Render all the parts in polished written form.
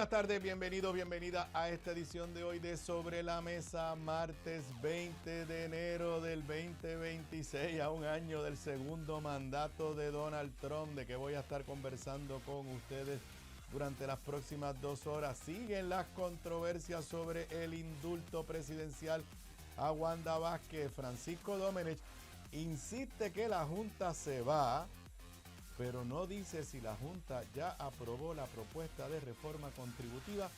buenas tardes, bienvenido, bienvenida a esta edición de hoy de Sobre la Mesa, martes 20 de enero del 2026, a un año del segundo mandato de Donald Trump, de que voy a estar conversando con ustedes durante las próximas 2 horas. Siguen las controversias sobre el indulto presidencial a Wanda Vázquez. Francisco Domenech insiste que la Junta se va, pero no dice si la Junta ya aprobó la propuesta de reforma contributiva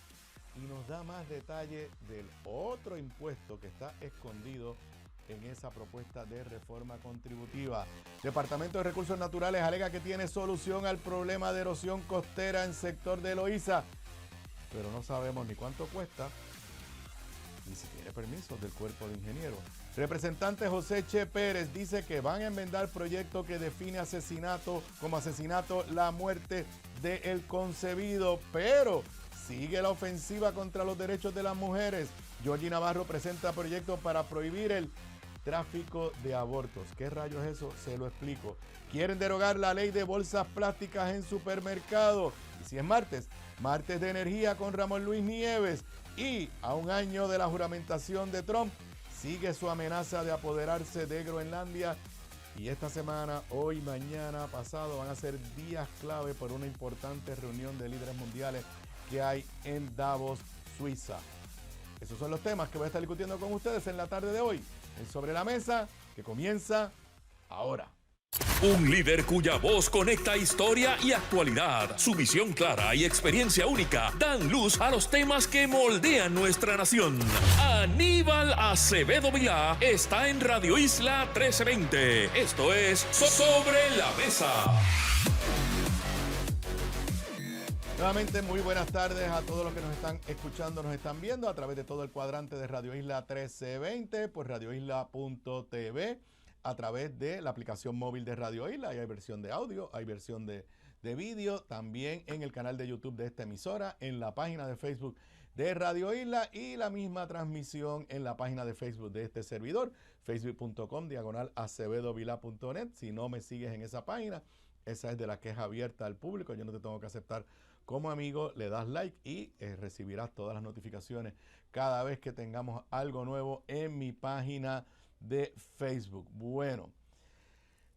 y nos da más detalle del otro impuesto que está escondido en esa propuesta de reforma contributiva. Departamento de Recursos Naturales alega que tiene solución al problema de erosión costera en sector de Loíza, pero no sabemos ni cuánto cuesta ni si tiene permiso del cuerpo de ingenieros. Representante José Che Pérez dice que van a enmendar proyecto que define como asesinato la muerte del concebido, pero sigue la ofensiva contra los derechos de las mujeres. Georgie Navarro presenta proyectos para prohibir el tráfico de abortos. ¿Qué rayos es eso? Se lo explico. Quieren derogar la ley de bolsas plásticas en supermercados. Y si es martes de energía con Ramón Luis Nieves. Y a un año de la juramentación de Trump, sigue su amenaza de apoderarse de Groenlandia. Y esta semana, hoy, mañana, pasado, van a ser días clave por una importante reunión de líderes mundiales que hay en Davos, Suiza. Esos son los temas que voy a estar discutiendo con ustedes en la tarde de hoy, en Sobre la Mesa, que comienza ahora. Un líder cuya voz conecta historia y actualidad. Su visión clara y experiencia única dan luz a los temas que moldean nuestra nación. Aníbal Acevedo Vilá está en Radio Isla 1320. Esto es Sobre la Mesa. Nuevamente, muy buenas tardes a todos los que nos están escuchando, nos están viendo a través de todo el cuadrante de Radio Isla 1320, por radioisla.tv, a través de la aplicación móvil de Radio Isla. Ahí hay versión de audio, hay versión de vídeo, también en el canal de YouTube de esta emisora, en la página de Facebook de Radio Isla y la misma transmisión en la página de Facebook de este servidor, facebook.com/acevedovila.net. Si no me sigues en esa página, esa es de la que es abierta al público, yo no te tengo que aceptar como amigo, le das like y recibirás todas las notificaciones cada vez que tengamos algo nuevo en mi página de Facebook. Bueno,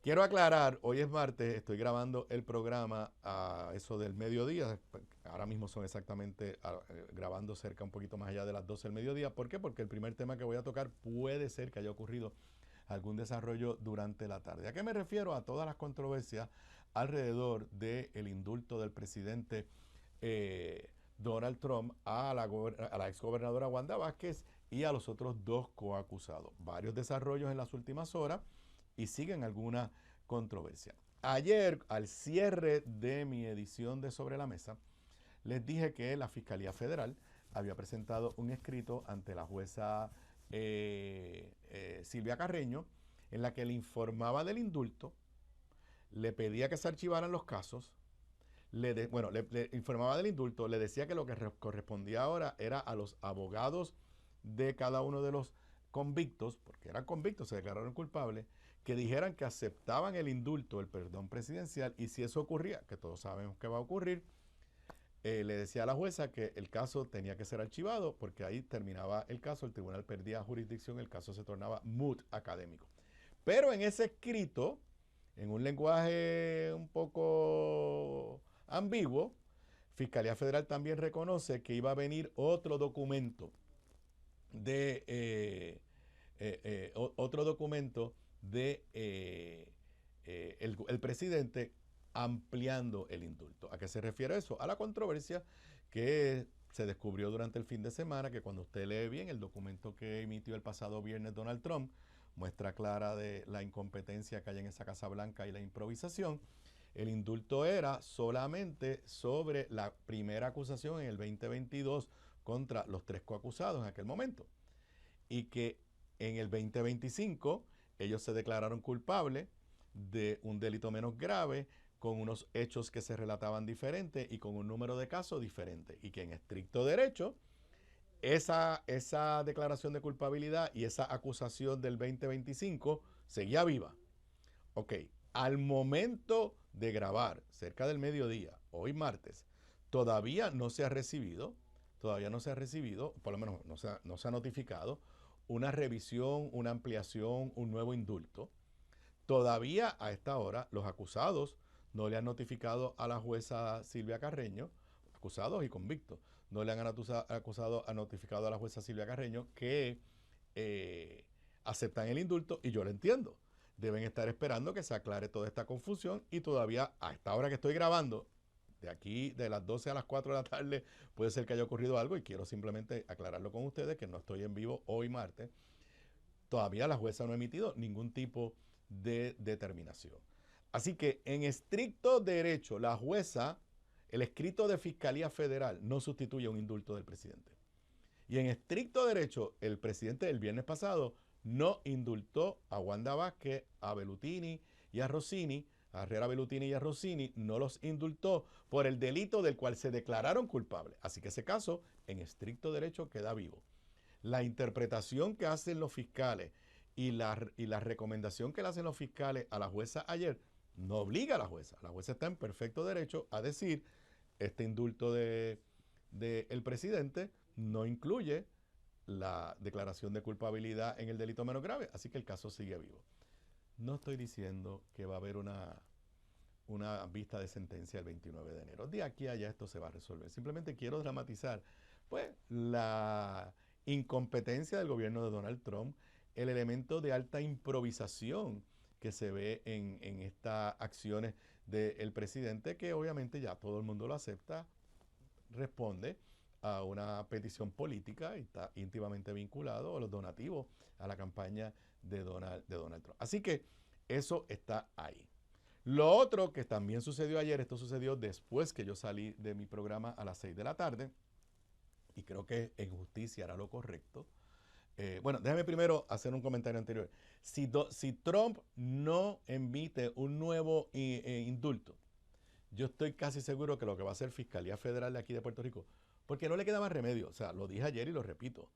quiero aclarar, hoy es martes, estoy grabando el programa a eso del mediodía, ahora mismo son exactamente grabando cerca un poquito más allá de las 12 del mediodía. ¿Por qué? Porque el primer tema que voy a tocar puede ser que haya ocurrido algún desarrollo durante la tarde. ¿A qué me refiero? A todas las controversias alrededor del indulto del presidente Donald Trump a la exgobernadora Wanda Vázquez y a los otros 2 coacusados. Varios desarrollos en las últimas horas y siguen alguna controversia. Ayer, al cierre de mi edición de Sobre la Mesa, les dije que la Fiscalía Federal había presentado un escrito ante la jueza Silvia Carreño, en la que le informaba del indulto, le pedía que se archivaran los casos, le informaba del indulto, le decía que lo que correspondía ahora era a los abogados de cada uno de los convictos, porque eran convictos, se declararon culpables, que dijeran que aceptaban el indulto, el perdón presidencial, y si eso ocurría, que todos sabemos que va a ocurrir, le decía a la jueza que el caso tenía que ser archivado, porque ahí terminaba el caso, el tribunal perdía jurisdicción, el caso se tornaba moot académico. Pero en ese escrito, en un lenguaje un poco ambiguo, Fiscalía Federal también reconoce que iba a venir otro documento el presidente ampliando el indulto. ¿A qué se refiere eso? A la controversia que se descubrió durante el fin de semana, que cuando usted lee bien el documento que emitió el pasado viernes Donald Trump, muestra clara de la incompetencia que hay en esa Casa Blanca y la improvisación. El indulto era solamente sobre la primera acusación en el 2022 contra los 3 coacusados en aquel momento. Y que en el 2025 ellos se declararon culpables de un delito menos grave, con unos hechos que se relataban diferentes y con un número de casos diferente. Y que en estricto derecho, esa declaración de culpabilidad y esa acusación del 2025 seguía viva. Ok, al momento de grabar, cerca del mediodía, hoy martes, todavía no se ha recibido, por lo menos no se ha notificado una revisión, una ampliación, un nuevo indulto. Todavía a esta hora los acusados no le han notificado a la jueza Silvia Carreño, acusados y convictos, no le han notificado a la jueza Silvia Carreño que aceptan el indulto, y yo lo entiendo. Deben estar esperando que se aclare toda esta confusión, y todavía a esta hora que estoy grabando, de aquí de las 12 a las 4 de la tarde, puede ser que haya ocurrido algo, y quiero simplemente aclararlo con ustedes, que no estoy en vivo hoy martes. Todavía la jueza no ha emitido ningún tipo de determinación. Así que en estricto derecho, la jueza, el escrito de Fiscalía Federal no sustituye un indulto del presidente. Y en estricto derecho, el presidente el viernes pasado no indultó a Wanda Vázquez, a Bellutini y a Rossini, a Herrera, Bellutini y a Rossini, no los indultó por el delito del cual se declararon culpables. Así que ese caso, en estricto derecho, queda vivo. La interpretación que hacen los fiscales y la recomendación que le hacen los fiscales a la jueza ayer no obliga a la jueza. La jueza está en perfecto derecho a decir: este indulto del presidente no incluye la declaración de culpabilidad en el delito menos grave, así que el caso sigue vivo. No estoy diciendo que va a haber una vista de sentencia el 29 de enero. De aquí a allá esto se va a resolver. Simplemente quiero dramatizar, pues, la incompetencia del gobierno de Donald Trump, el elemento de alta improvisación que se ve en estas acciones del presidente, que obviamente ya todo el mundo lo acepta, responde a una petición política y está íntimamente vinculado a los donativos a la campaña de Donald Trump. Así que eso está ahí. Lo otro que también sucedió ayer, esto sucedió después que yo salí de mi programa a las 6 de la tarde, y creo que en justicia era lo correcto. Bueno, déjame primero hacer un comentario anterior. Si Trump no emite un nuevo indulto, yo estoy casi seguro que lo que va a hacer Fiscalía Federal de aquí de Puerto Rico, porque no le queda más remedio, o sea, lo dije ayer y lo repito,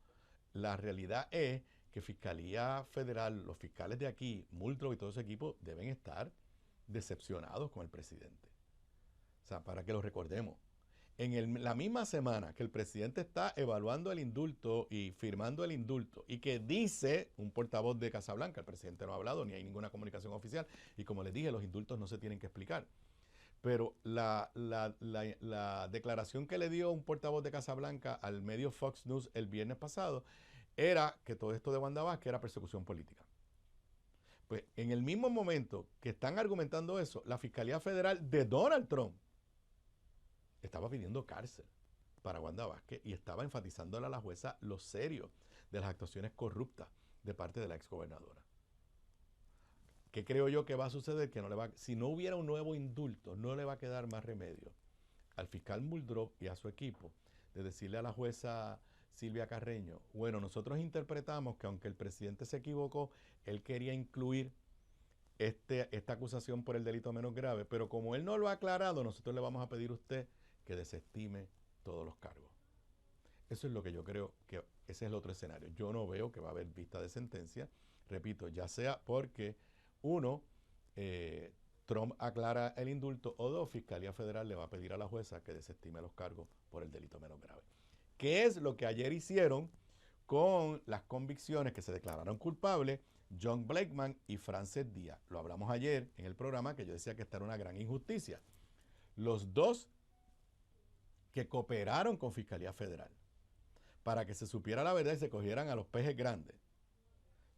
la realidad es que Fiscalía Federal, los fiscales de aquí, Muldrow y todo ese equipo, deben estar decepcionados con el presidente. O sea, para que lo recordemos. En la misma semana que el presidente está evaluando el indulto y firmando el indulto, y que dice un portavoz de Casablanca, el presidente no ha hablado ni hay ninguna comunicación oficial, y como les dije, los indultos no se tienen que explicar. Pero la declaración que le dio un portavoz de Casablanca al medio Fox News el viernes pasado era que todo esto de Wanda Vázquez era persecución política. Pues en el mismo momento que están argumentando eso, la Fiscalía Federal de Donald Trump estaba pidiendo cárcel para Wanda Vázquez y estaba enfatizándole a la jueza lo serio de las actuaciones corruptas de parte de la exgobernadora. ¿Qué creo yo que va a suceder? Que si no hubiera un nuevo indulto, no le va a quedar más remedio al fiscal Muldrow y a su equipo de decirle a la jueza Silvia Carreño: bueno, nosotros interpretamos que aunque el presidente se equivocó, él quería incluir esta acusación por el delito menos grave, pero como él no lo ha aclarado, nosotros le vamos a pedir a usted que desestime todos los cargos. Eso es lo que yo creo que ese es el otro escenario. Yo no veo que va a haber vista de sentencia, repito, ya sea porque Trump aclara el indulto, o dos, Fiscalía Federal le va a pedir a la jueza que desestime los cargos por el delito menos grave. ¿Qué es lo que ayer hicieron con las convicciones que se declararon culpables John Blakeman y Frances Díaz? Lo hablamos ayer en el programa, que yo decía que esta era una gran injusticia. Los dos que cooperaron con Fiscalía Federal para que se supiera la verdad y se cogieran a los pejes grandes.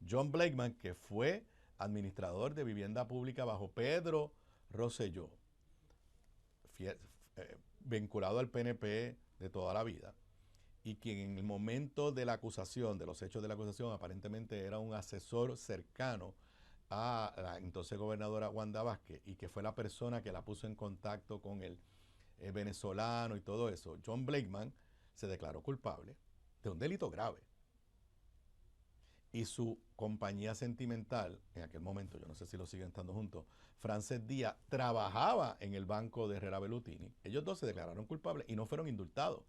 John Blakeman, que fue administrador de vivienda pública bajo Pedro Rosselló, vinculado al PNP de toda la vida, y quien en el momento de la acusación, de los hechos de la acusación, aparentemente era un asesor cercano a la entonces gobernadora Wanda Vázquez, y que fue la persona que la puso en contacto con el venezolano y todo eso. John Blakeman se declaró culpable de un delito grave. Y su compañía sentimental, en aquel momento, yo no sé si lo siguen estando juntos, Frances Díaz, trabajaba en el banco de Herrera Bellutini. Ellos dos se declararon culpables y no fueron indultados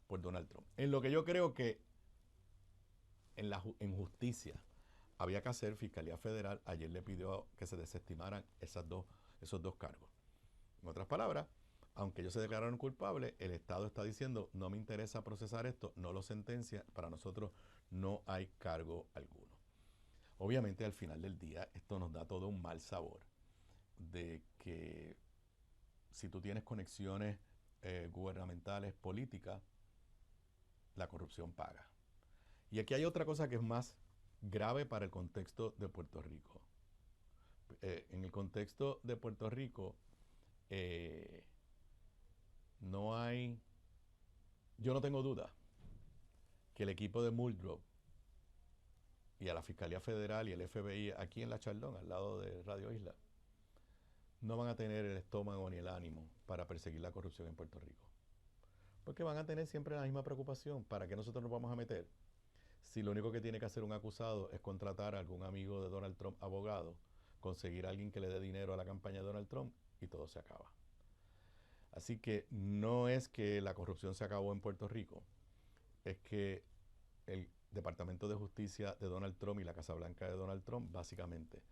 por Donald Trump. En lo que yo creo que en justicia había que hacer, Fiscalía Federal ayer le pidió que se desestimaran esos dos cargos. En otras palabras, aunque ellos se declararon culpables, el Estado está diciendo, no me interesa procesar esto, no lo sentencia, para nosotros no hay cargo alguno. Obviamente al final del día esto nos da todo un mal sabor de que si tú tienes conexiones gubernamentales, políticas, la corrupción paga. Y aquí hay otra cosa que es más grave para el contexto de Puerto Rico. En el contexto de Puerto Rico, yo no tengo duda que el equipo de Muldrow y a la Fiscalía Federal y el FBI aquí en La Chaldón, al lado de Radio Isla, no van a tener el estómago ni el ánimo para perseguir la corrupción en Puerto Rico. Porque van a tener siempre la misma preocupación. ¿Para qué nosotros nos vamos a meter? Si lo único que tiene que hacer un acusado es contratar a algún amigo de Donald Trump, abogado, conseguir a alguien que le dé dinero a la campaña de Donald Trump y todo se acaba. Así que no es que la corrupción se acabó en Puerto Rico, es que el Departamento de Justicia de Donald Trump y la Casa Blanca de Donald Trump básicamente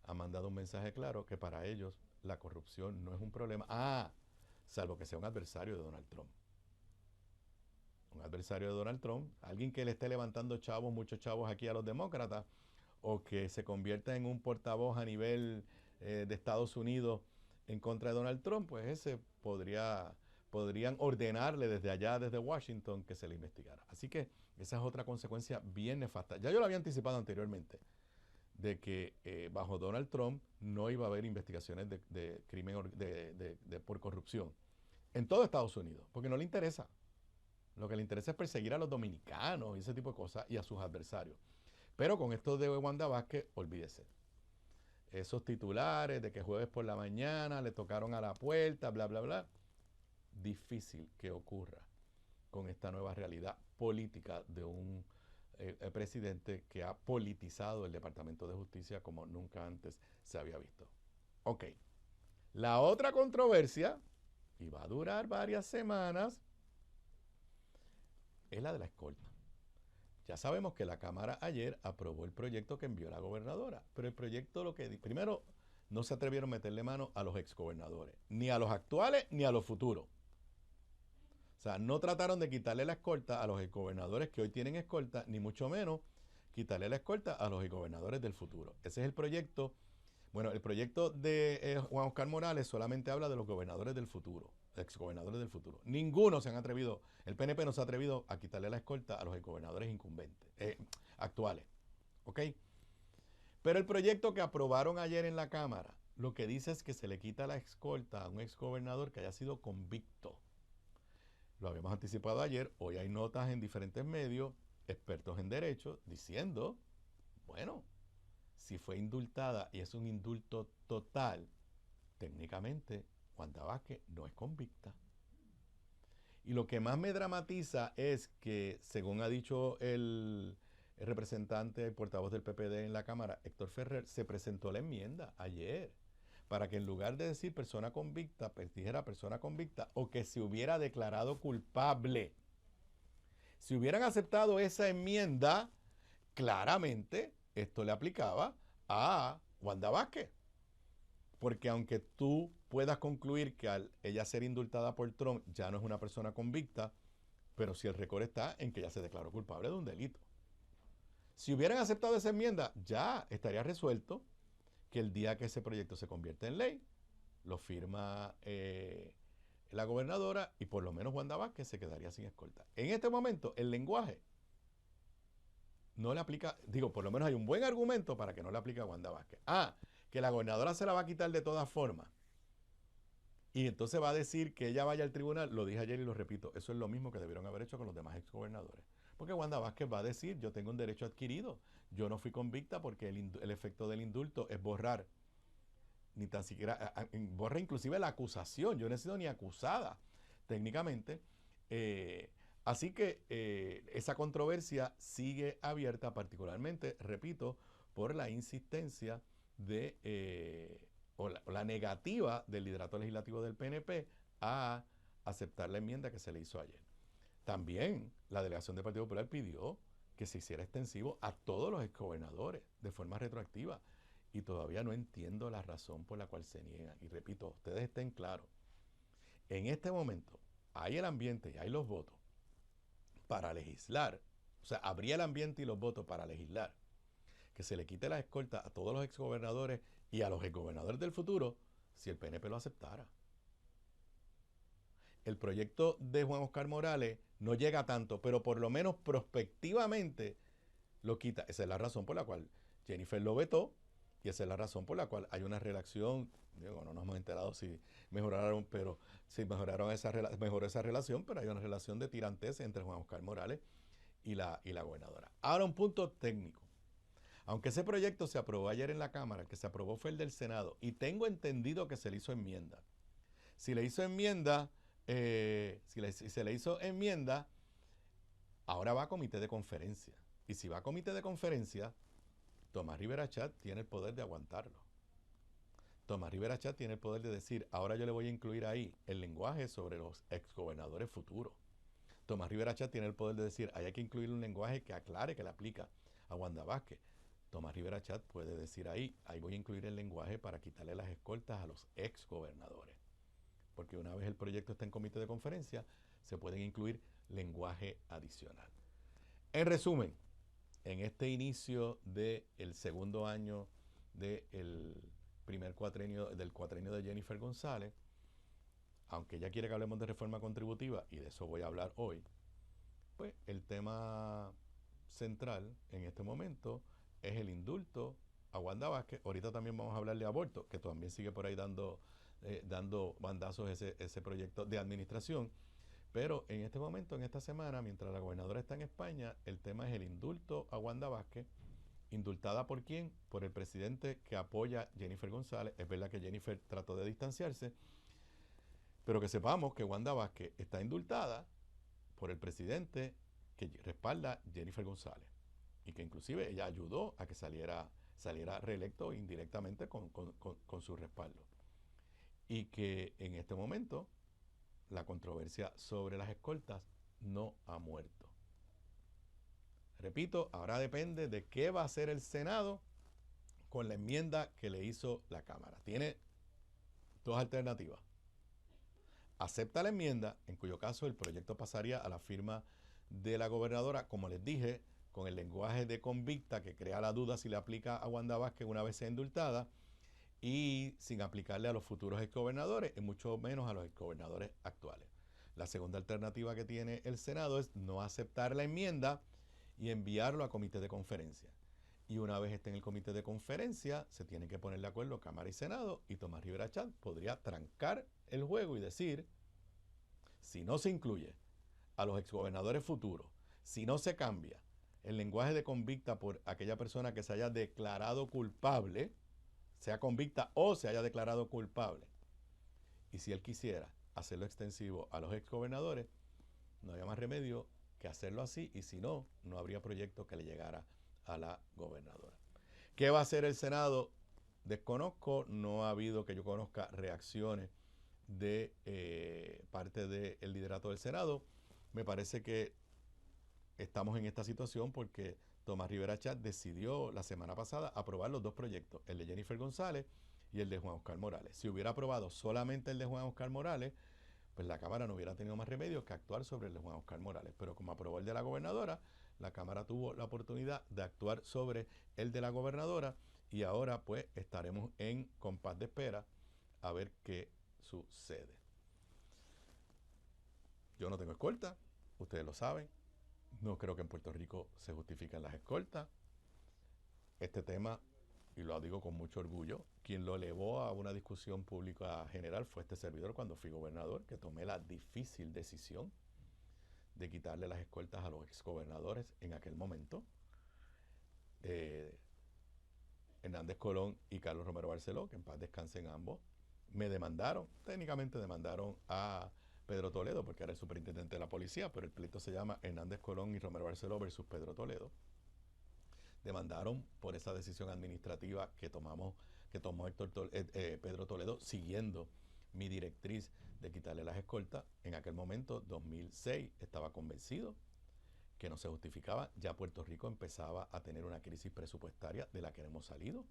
ha mandado un mensaje claro que para ellos la corrupción no es un problema. Salvo que sea un adversario de Donald Trump. Un adversario de Donald Trump, alguien que le esté levantando muchos chavos aquí a los demócratas, o que se convierta en un portavoz a nivel de Estados Unidos en contra de Donald Trump, pues ese podrían ordenarle desde allá, desde Washington, que se le investigara. Así que esa es otra consecuencia bien nefasta. Ya yo lo había anticipado anteriormente, de que bajo Donald Trump no iba a haber investigaciones de crimen por corrupción en todo Estados Unidos, porque no le interesa. Lo que le interesa es perseguir a los dominicanos y ese tipo de cosas y a sus adversarios. Pero con esto de Wanda Vázquez, olvídese. Esos titulares de que jueves por la mañana le tocaron a la puerta, bla, bla, bla. Difícil que ocurra con esta nueva realidad política de un presidente que ha politizado el Departamento de Justicia como nunca antes se había visto. Ok. La otra controversia, y va a durar varias semanas, es la de la escolta. Ya sabemos que la Cámara ayer aprobó el proyecto que envió la gobernadora, pero el proyecto primero, no se atrevieron a meterle mano a los exgobernadores, ni a los actuales ni a los futuros. O sea, no trataron de quitarle la escolta a los exgobernadores que hoy tienen escolta, ni mucho menos quitarle la escolta a los exgobernadores del futuro. Ese es el proyecto. Bueno, el proyecto de Juan Oscar Morales solamente habla de los gobernadores del futuro, exgobernadores del futuro. Ninguno se han atrevido, el PNP no se ha atrevido a quitarle la escolta a los exgobernadores incumbentes, actuales. ¿Ok? Pero el proyecto que aprobaron ayer en la Cámara, lo que dice es que se le quita la escolta a un exgobernador que haya sido convicto. Lo habíamos anticipado ayer, hoy hay notas en diferentes medios, expertos en derecho, diciendo, bueno, si fue indultada y es un indulto total, técnicamente Wanda Vázquez no es convicta. Y lo que más me dramatiza es que, según ha dicho el representante, el portavoz del PPD en la Cámara, Héctor Ferrer, se presentó la enmienda ayer para que en lugar de decir persona convicta, dijera persona convicta o que se hubiera declarado culpable. Si hubieran aceptado esa enmienda, claramente esto le aplicaba a Wanda Vázquez. Porque aunque tú puedas concluir que al ella ser indultada por Trump ya no es una persona convicta, pero si el récord está en que ella se declaró culpable de un delito. Si hubieran aceptado esa enmienda, ya estaría resuelto que el día que ese proyecto se convierte en ley, lo firma la gobernadora y por lo menos Wanda Vázquez se quedaría sin escolta. En este momento, el lenguaje no le aplica, por lo menos hay un buen argumento para que no le aplique a Wanda Vázquez. Que la gobernadora se la va a quitar de todas formas. Y entonces va a decir que ella vaya al tribunal, lo dije ayer y lo repito, eso es lo mismo que debieron haber hecho con los demás exgobernadores. Porque Wanda Vázquez va a decir, yo tengo un derecho adquirido, yo no fui convicta porque el efecto del indulto es borrar, ni tan siquiera, borra inclusive la acusación, yo no he sido ni acusada técnicamente. Así que esa controversia sigue abierta, particularmente, repito, por la insistencia o la negativa del liderato legislativo del PNP a aceptar la enmienda que se le hizo ayer. También la delegación del Partido Popular pidió que se hiciera extensivo a todos los exgobernadores de forma retroactiva y todavía no entiendo la razón por la cual se niegan. Y repito, ustedes estén claros, En este momento hay el ambiente y hay los votos para legislar, o sea, habría el ambiente y los votos para legislar, que se le quite la escolta a todos los exgobernadores y a los exgobernadores del futuro si el PNP lo aceptara. El proyecto de Juan Oscar Morales no llega tanto, pero por lo menos prospectivamente lo quita. Esa es la razón por la cual Jennifer lo vetó y esa es la razón por la cual hay una relación, digo, no nos hemos enterado si mejoraron, pero si mejoró esa relación, pero hay una relación de tirantez entre Juan Oscar Morales y la gobernadora. Ahora un punto técnico. Aunque ese proyecto se aprobó ayer en la Cámara, el que se aprobó fue el del Senado, y tengo entendido que se le hizo enmienda. Si le hizo enmienda, si se le hizo enmienda, ahora va a comité de conferencia. Y si va a comité de conferencia, Tomás Rivera Chat tiene el poder de aguantarlo. Tomás Rivera Chat tiene el poder de decir, ahora yo le voy a incluir ahí el lenguaje sobre los exgobernadores futuros. Tomás Rivera Chat tiene el poder de decir, ahí hay que incluir un lenguaje que aclare que le aplica a Wanda Vázquez. Tomás Rivera Chat puede decir ahí voy a incluir el lenguaje para quitarle las escoltas a los exgobernadores. Porque una vez el proyecto está en comité de conferencia, se pueden incluir lenguaje adicional. En resumen, en este inicio del segundo año del primer cuatrenio de Jennifer González, aunque ella quiere que hablemos de reforma contributiva, y de eso voy a hablar hoy, pues el tema central en este momento es el indulto a Wanda Vázquez. Ahorita también vamos a hablar de aborto, que también sigue por ahí dando bandazos ese proyecto de administración. Pero en este momento, en esta semana, mientras la gobernadora está en España, el tema es el indulto a Wanda Vázquez. ¿Indultada por quién? Por el presidente que apoya a Jennifer González. Es verdad que Jennifer trató de distanciarse, pero que sepamos que Wanda Vázquez está indultada por el presidente que respalda a Jennifer González y que inclusive ella ayudó a que saliera reelecto indirectamente con su respaldo. Y que en este momento la controversia sobre las escoltas no ha muerto. Repito, ahora depende de qué va a hacer el Senado con la enmienda que le hizo la Cámara. Tiene dos alternativas. Acepta la enmienda, en cuyo caso el proyecto pasaría a la firma de la gobernadora, como les dije, con el lenguaje de convicta que crea la duda si le aplica a Wanda Vázquez una vez sea indultada y sin aplicarle a los futuros exgobernadores y mucho menos a los exgobernadores actuales. La segunda alternativa que tiene el Senado es no aceptar la enmienda y enviarlo a comité de conferencia. Y una vez esté en el comité de conferencia, se tienen que poner de acuerdo Cámara y Senado, y Tomás Rivera Chat podría trancar el juego y decir, si no se incluye a los exgobernadores futuros, si no se cambia el lenguaje de convicta por aquella persona que se haya declarado culpable, sea convicta o se haya declarado culpable, y si él quisiera hacerlo extensivo a los exgobernadores, no había más remedio que hacerlo así, y si no, no habría proyecto que le llegara a la gobernadora. ¿Qué va a hacer el Senado? Desconozco, no ha habido que yo conozca reacciones de parte del liderato del Senado. Me parece que estamos en esta situación porque Tomás Rivera Chat decidió la semana pasada aprobar los dos proyectos, el de Jennifer González y el de Juan Oscar Morales. Si hubiera aprobado solamente el de Juan Oscar Morales, pues la Cámara no hubiera tenido más remedio que actuar sobre el de Juan Oscar Morales. Pero como aprobó el de la gobernadora, la Cámara tuvo la oportunidad de actuar sobre el de la gobernadora y ahora pues estaremos en compás de espera a ver qué sucede. Yo no tengo escolta, ustedes lo saben. No creo que en Puerto Rico se justifiquen las escoltas. Este tema, y lo digo con mucho orgullo, quien lo elevó a una discusión pública general fue este servidor cuando fui gobernador, que tomé la difícil decisión de quitarle las escoltas a los exgobernadores en aquel momento. Hernández Colón y Carlos Romero Barceló, que en paz descansen ambos, me demandaron, técnicamente demandaron a Pedro Toledo, porque era el superintendente de la policía, pero el pleito se llama Hernández Colón y Romero Barceló versus Pedro Toledo. Demandaron por esa decisión administrativa que tomó Pedro Toledo, siguiendo mi directriz de quitarle las escoltas. En aquel momento, 2006, estaba convencido que no se justificaba. Ya Puerto Rico empezaba a tener una crisis presupuestaria de la que hemos salido.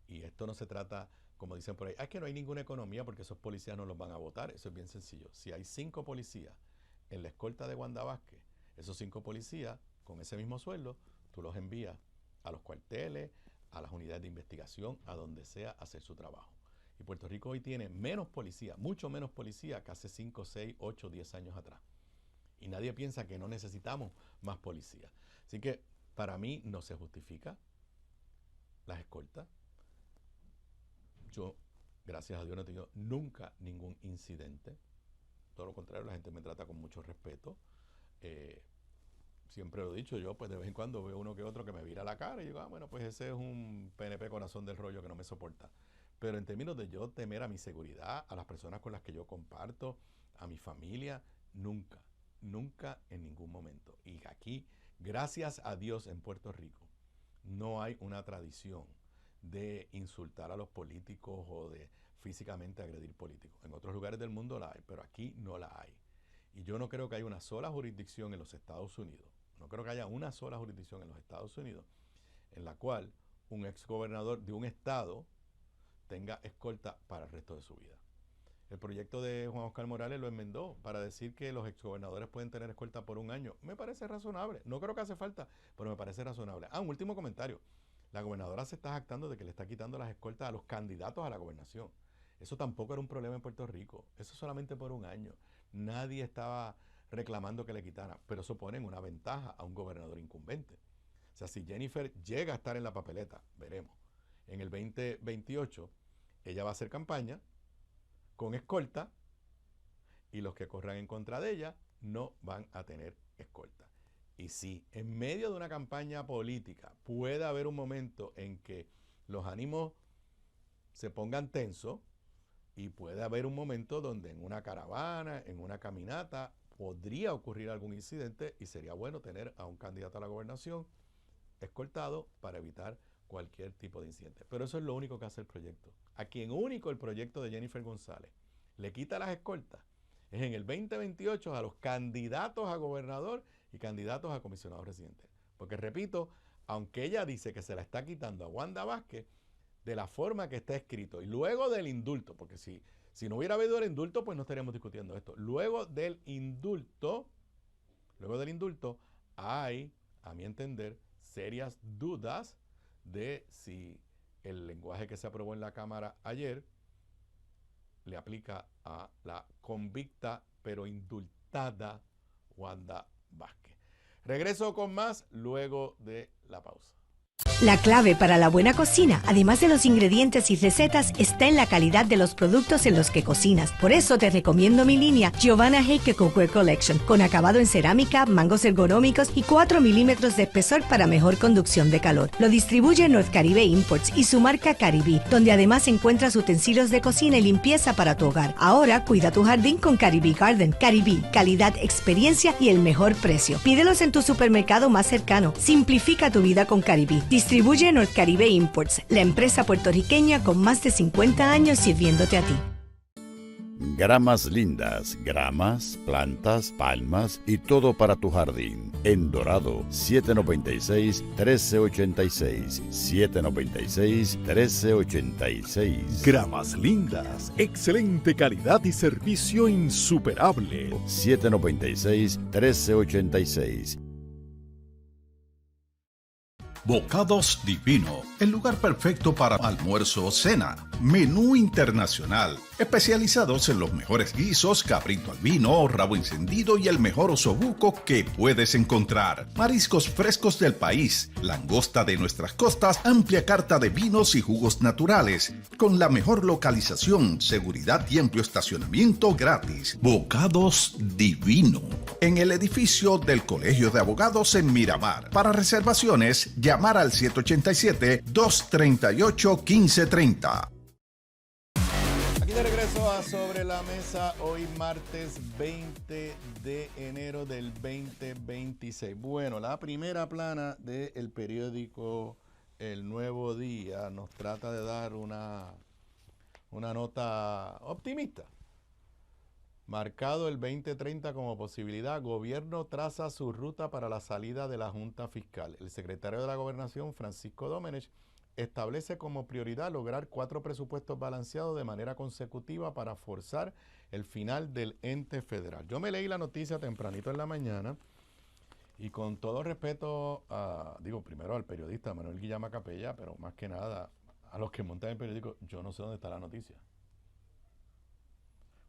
Y esto no se trata como dicen por ahí, es que no hay ninguna economía porque esos policías no los van a votar. Eso es bien sencillo. Si hay 5 policías en la escolta de Wanda Vázquez, esos 5 policías, con ese mismo sueldo, tú los envías a los cuarteles, a las unidades de investigación, a donde sea, a hacer su trabajo. Y Puerto Rico hoy tiene menos policía, mucho menos policía que hace 5, 6, 8, 10 años atrás. Y nadie piensa que no necesitamos más policía. Así que para mí no se justifica las escoltas. Yo, gracias a Dios, no he tenido nunca ningún incidente. Todo lo contrario, la gente me trata con mucho respeto. Siempre lo he dicho yo, pues de vez en cuando veo uno que otro que me vira la cara y digo, bueno, pues ese es un PNP corazón del rollo que no me soporta. Pero en términos de yo temer a mi seguridad, a las personas con las que yo comparto, a mi familia, nunca, nunca en ningún momento. Y aquí, gracias a Dios en Puerto Rico, no hay una tradición de insultar a los políticos o de físicamente agredir políticos. En otros lugares del mundo la hay, pero aquí no la hay. Y yo no creo que haya una sola jurisdicción en los Estados Unidos, no creo que haya una sola jurisdicción en los Estados Unidos en la cual un exgobernador de un estado tenga escolta para el resto de su vida. El proyecto de Juan Oscar Morales lo enmendó para decir que los exgobernadores pueden tener escolta por un año. Me parece razonable. No creo que hace falta, pero me parece razonable. Un último comentario. La gobernadora se está jactando de que le está quitando las escoltas a los candidatos a la gobernación. Eso tampoco era un problema en Puerto Rico. Eso solamente por un año. Nadie estaba reclamando que le quitaran, pero eso pone en una ventaja a un gobernador incumbente. O sea, si Jennifer llega a estar en la papeleta, veremos, en el 2028, ella va a hacer campaña con escolta y los que corran en contra de ella no van a tener escolta. Y si en medio de una campaña política puede haber un momento en que los ánimos se pongan tensos y puede haber un momento donde en una caravana, en una caminata, podría ocurrir algún incidente y sería bueno tener a un candidato a la gobernación escoltado para evitar cualquier tipo de incidente. Pero eso es lo único que hace el proyecto. A quien único el proyecto de Jennifer González le quita las escoltas es en el 2028 a los candidatos a gobernador y candidatos a comisionado residente. Porque repito, aunque ella dice que se la está quitando a Wanda Vázquez, de la forma que está escrito y luego del indulto, porque si no hubiera habido el indulto, pues no estaríamos discutiendo esto. Luego del indulto hay, a mi entender, serias dudas de si el lenguaje que se aprobó en la Cámara ayer le aplica a la convicta pero indultada Wanda Vázquez. Regreso con más luego de la pausa. La clave para la buena cocina, además de los ingredientes y recetas, está en la calidad de los productos en los que cocinas. Por eso te recomiendo mi línea Giovanna Heike Cookware Collection, con acabado en cerámica, mangos ergonómicos y 4 milímetros de espesor para mejor conducción de calor. Lo distribuye North Caribe Imports y su marca Caribí, donde además encuentras utensilios de cocina y limpieza para tu hogar. Ahora cuida tu jardín con Caribí Garden. Caribí, calidad, experiencia y el mejor precio. Pídelos en tu supermercado más cercano. Simplifica tu vida con Caribí. Distribuye North Caribe Imports, la empresa puertorriqueña con más de 50 años sirviéndote a ti. Gramas lindas, gramas, plantas, palmas y todo para tu jardín. En Dorado, 796-1386. 796-1386. Gramas lindas, excelente calidad y servicio insuperable. 796-1386. Bocados Divino, el lugar perfecto para almuerzo o cena. Menú internacional, especializados en los mejores guisos, cabrito al vino, rabo encendido y el mejor osobuco que puedes encontrar. Mariscos frescos del país, langosta de nuestras costas, amplia carta de vinos y jugos naturales, con la mejor localización, seguridad y amplio estacionamiento gratis. Bocados Divino, en el edificio del Colegio de Abogados en Miramar. Para reservaciones, llamar al 787-238-1530. Aquí de regreso a Sobre la Mesa, hoy martes 20 de enero del 2026. Bueno, la primera plana del periódico El Nuevo Día nos trata de dar una nota optimista. Marcado el 2030 como posibilidad, gobierno traza su ruta para la salida de la Junta Fiscal. El secretario de la Gobernación, Francisco Domenech, establece como prioridad lograr 4 presupuestos balanceados de manera consecutiva para forzar el final del ente federal. Yo me leí la noticia tempranito en la mañana y con todo respeto, primero al periodista Manuel Guillama Capella, pero más que nada a los que montan el periódico, yo no sé dónde está la noticia.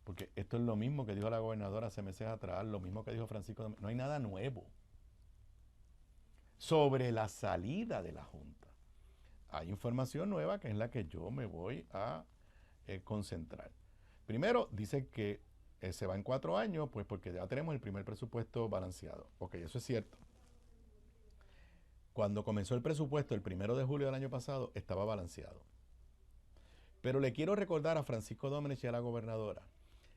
Porque esto es lo mismo que dijo la gobernadora hace meses atrás, lo mismo que dijo Francisco Domínguez. No hay nada nuevo sobre la salida de la Junta. Hay información nueva que es la que yo me voy a concentrar. Primero, dice que se va en 4 años, pues porque ya tenemos el primer presupuesto balanceado. Ok, eso es cierto. Cuando comenzó el presupuesto, el 1 de julio del año pasado, estaba balanceado. Pero le quiero recordar a Francisco Domínguez y a la gobernadora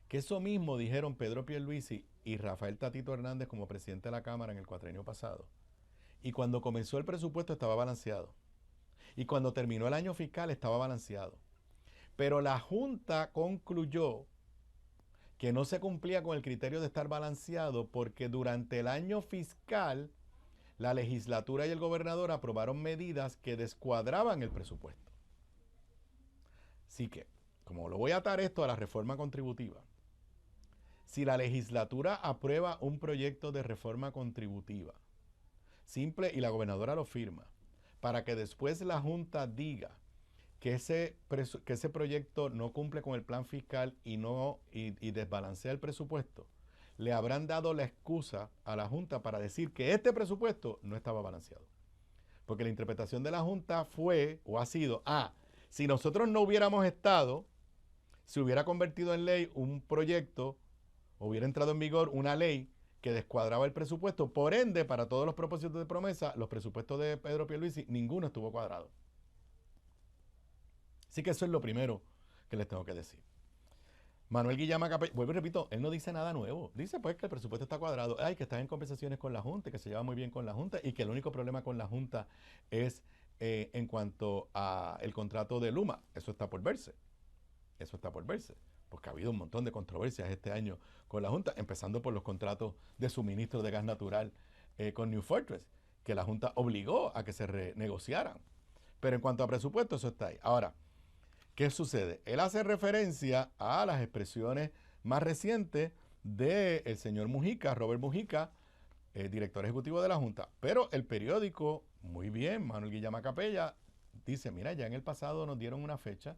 que eso mismo dijeron Pedro Pierluisi y Rafael Tatito Hernández como presidente de la Cámara en el cuatrienio pasado. Y cuando comenzó el presupuesto estaba balanceado. Y cuando terminó el año fiscal estaba balanceado. Pero la Junta concluyó que no se cumplía con el criterio de estar balanceado porque durante el año fiscal la legislatura y el gobernador aprobaron medidas que descuadraban el presupuesto. Así que, como lo voy a atar esto a la reforma contributiva, si la legislatura aprueba un proyecto de reforma contributiva, simple, y la gobernadora lo firma, para que después la Junta diga que ese proyecto no cumple con el plan fiscal y desbalancea el presupuesto, le habrán dado la excusa a la Junta para decir que este presupuesto no estaba balanceado. Porque la interpretación de la Junta fue o ha sido, si nosotros no hubiéramos estado, se hubiera convertido en ley un proyecto, hubiera entrado en vigor una ley que descuadraba el presupuesto. Por ende, para todos los propósitos de promesa, los presupuestos de Pedro Pierluisi, ninguno estuvo cuadrado. Así que eso es lo primero que les tengo que decir. Manuel Guillama Capella, vuelvo y repito, él no dice nada nuevo. Dice pues que el presupuesto está cuadrado, que está en conversaciones con la Junta, que se lleva muy bien con la Junta y que el único problema con la Junta es en cuanto al contrato de Luma. Eso está por verse. Eso está por verse. Porque ha habido un montón de controversias este año con la Junta, empezando por los contratos de suministro de gas natural con New Fortress, que la Junta obligó a que se renegociaran. Pero en cuanto a presupuesto, eso está ahí. Ahora, ¿qué sucede? Él hace referencia a las expresiones más recientes del señor Mujica, Robert Mujica, director ejecutivo de la Junta. Pero el periódico, muy bien, Manuel Guillama Capella, dice, mira, ya en el pasado nos dieron una fecha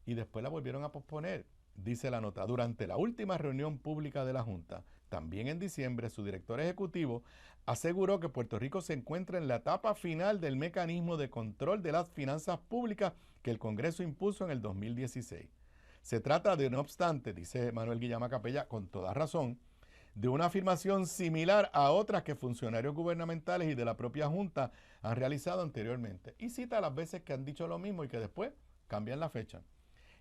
y después la volvieron a posponer. Dice la nota, durante la última reunión pública de la Junta, también en diciembre, su director ejecutivo aseguró que Puerto Rico se encuentra en la etapa final del mecanismo de control de las finanzas públicas que el Congreso impuso en el 2016. Se trata de, no obstante, dice Manuel Guillama Capella, con toda razón, de una afirmación similar a otras que funcionarios gubernamentales y de la propia Junta han realizado anteriormente. Y cita las veces que han dicho lo mismo y que después cambian la fecha.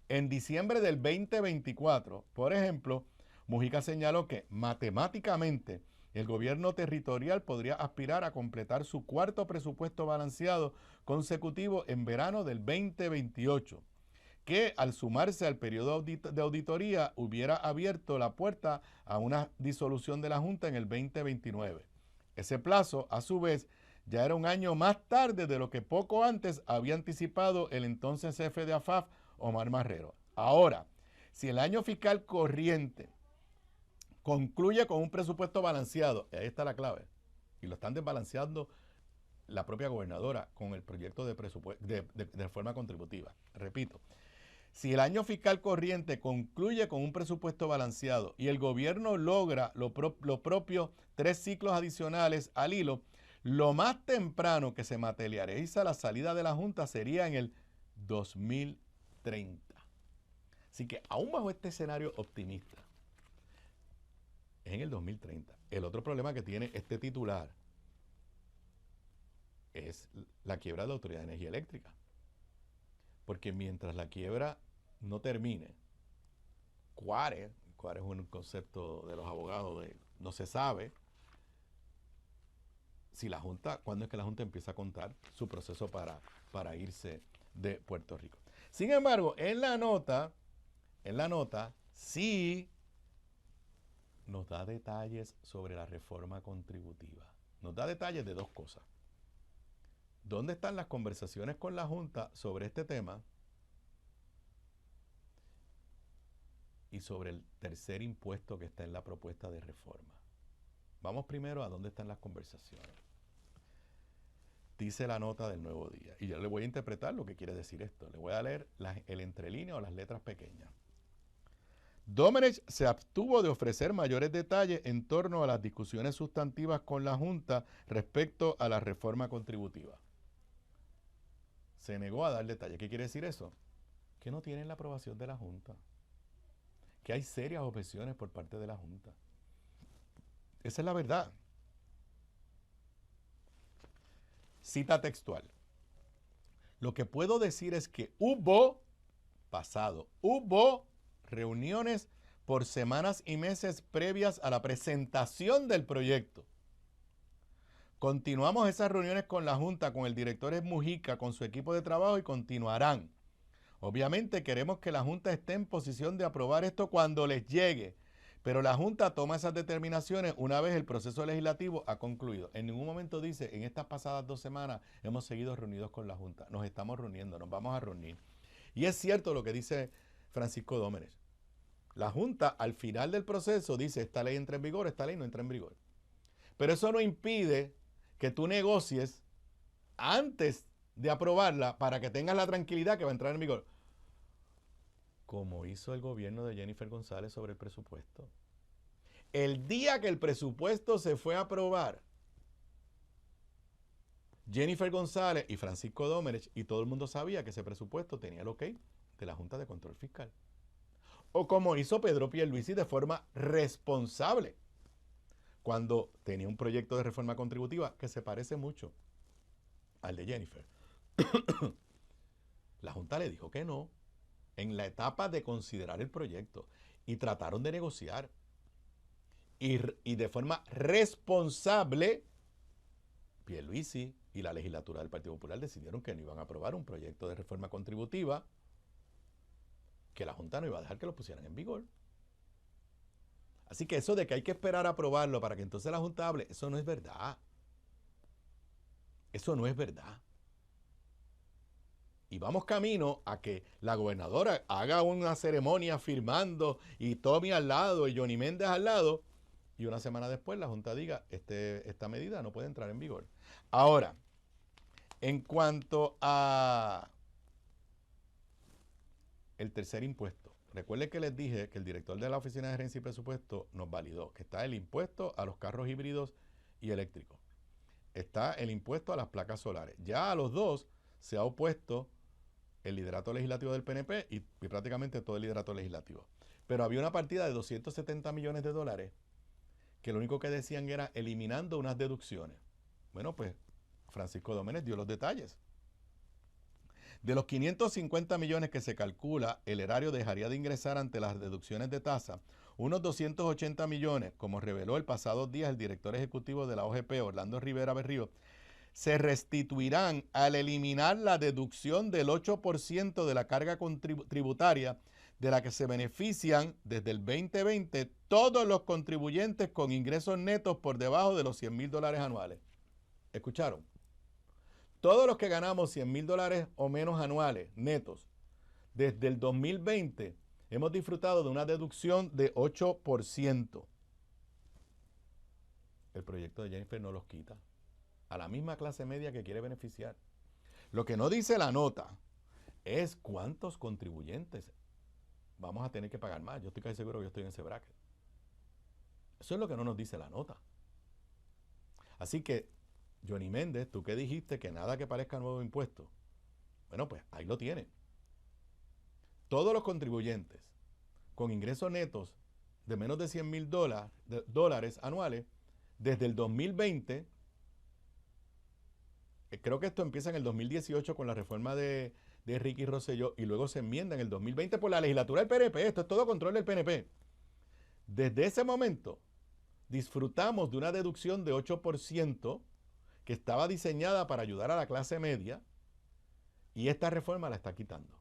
En diciembre del 2024, por ejemplo, Mujica señaló que matemáticamente el gobierno territorial podría aspirar a completar su 4º presupuesto balanceado consecutivo en verano del 2028, que al sumarse al periodo de auditoría hubiera abierto la puerta a una disolución de la Junta en el 2029. Ese plazo, a su vez, ya era un año más tarde de lo que poco antes había anticipado el entonces jefe de AFAF, Omar Marrero. Ahora, si el año fiscal corriente concluye con un presupuesto balanceado, y ahí está la clave, y lo están desbalanceando la propia gobernadora con el proyecto de reforma contributiva. Repito, si el año fiscal corriente concluye con un presupuesto balanceado y el gobierno logra lo propio 3 ciclos adicionales al hilo, lo más temprano que se materializa la salida de la Junta sería en el 2030. Así que aún bajo este escenario optimista, es en el 2030. El otro problema que tiene este titular es la quiebra de la Autoridad de Energía Eléctrica. Porque mientras la quiebra no termine, cuare es un concepto de los abogados de no se sabe si la Junta, cuándo es que la Junta empieza a contar su proceso para irse de Puerto Rico. Sin embargo, en la nota sí nos da detalles sobre la reforma contributiva. Nos da detalles de 2 cosas. ¿Dónde están las conversaciones con la Junta sobre este tema y sobre el tercer impuesto que está en la propuesta de reforma? Vamos primero a dónde están las conversaciones. Dice la nota del Nuevo Día, y yo le voy a interpretar lo que quiere decir esto. Le voy a leer el entrelínea o las letras pequeñas. Domenech se abstuvo de ofrecer mayores detalles en torno a las discusiones sustantivas con la Junta respecto a la reforma contributiva. Se negó a dar detalles. ¿Qué quiere decir eso? Que no tienen la aprobación de la Junta. Que hay serias objeciones por parte de la Junta. Esa es la verdad. Cita textual. Lo que puedo decir es que hubo reuniones por semanas y meses previas a la presentación del proyecto. Continuamos esas reuniones con la Junta, con el director Mujica, con su equipo de trabajo y continuarán. Obviamente queremos que la Junta esté en posición de aprobar esto cuando les llegue, pero la Junta toma esas determinaciones una vez el proceso legislativo ha concluido. En ningún momento dice, en estas pasadas 2 semanas hemos seguido reunidos con la Junta. Nos estamos reuniendo, nos vamos a reunir. Y es cierto lo que dice Francisco Domenech. La Junta al final del proceso dice, esta ley entra en vigor, esta ley no entra en vigor. Pero eso no impide que tú negocies antes de aprobarla para que tengas la tranquilidad que va a entrar en vigor. Como hizo el gobierno de Jennifer González sobre el presupuesto. El día que el presupuesto se fue a aprobar, Jennifer González y Francisco Domenech y todo el mundo sabía que ese presupuesto tenía el ok de la Junta de Control Fiscal. O como hizo Pedro Pierluisi de forma responsable, cuando tenía un proyecto de reforma contributiva que se parece mucho al de Jennifer. La Junta le dijo que no en la etapa de considerar el proyecto y trataron de negociar. Y de forma responsable, Pierluisi y la legislatura del Partido Popular decidieron que no iban a aprobar un proyecto de reforma contributiva, que la Junta no iba a dejar que lo pusieran en vigor. Así que eso de que hay que esperar a aprobarlo para que entonces la Junta hable, eso no es verdad. Eso no es verdad. Y vamos camino a que la gobernadora haga una ceremonia firmando y Tommy al lado y Johnny Méndez al lado, y una semana después la Junta diga, esta medida no puede entrar en vigor. Ahora, en cuanto a el tercer impuesto, recuerden que les dije que el director de la Oficina de Gerencia y Presupuesto nos validó que está el impuesto a los carros híbridos y eléctricos. Está el impuesto a las placas solares. Ya a los dos se ha opuesto el liderato legislativo del PNP y prácticamente todo el liderato legislativo. Pero había una partida de $270 millones que lo único que decían era eliminando unas deducciones. Bueno, pues Francisco Domenech dio los detalles. De los 550 millones que se calcula, el erario dejaría de ingresar ante las deducciones de tasa. Unos 280 millones, como reveló el pasado día el director ejecutivo de la OGP, Orlando Rivera Berrío, se restituirán al eliminar la deducción del 8% de la carga tributaria de la que se benefician desde el 2020 todos los contribuyentes con ingresos netos por debajo de los $100,000 anuales. ¿Escucharon? Todos los que ganamos $100,000 o menos anuales netos, desde el 2020 hemos disfrutado de una deducción de 8%. El proyecto de Jennifer no los quita. A la misma clase media que quiere beneficiar. Lo que no dice la nota es cuántos contribuyentes vamos a tener que pagar más. Yo estoy casi seguro que yo estoy en ese bracket. Eso es lo que no nos dice la nota. Así que, Johnny Méndez, tú que dijiste que nada que parezca nuevo impuesto. Bueno, pues ahí lo tienen. Todos los contribuyentes con ingresos netos de menos de $100,000 anuales, desde el 2020, creo que esto empieza en el 2018 con la reforma de Ricky Rosselló y luego se enmienda en el 2020 por la legislatura del PNP. Esto es todo control del PNP. Desde ese momento disfrutamos de una deducción de 8% que estaba diseñada para ayudar a la clase media y esta reforma la está quitando.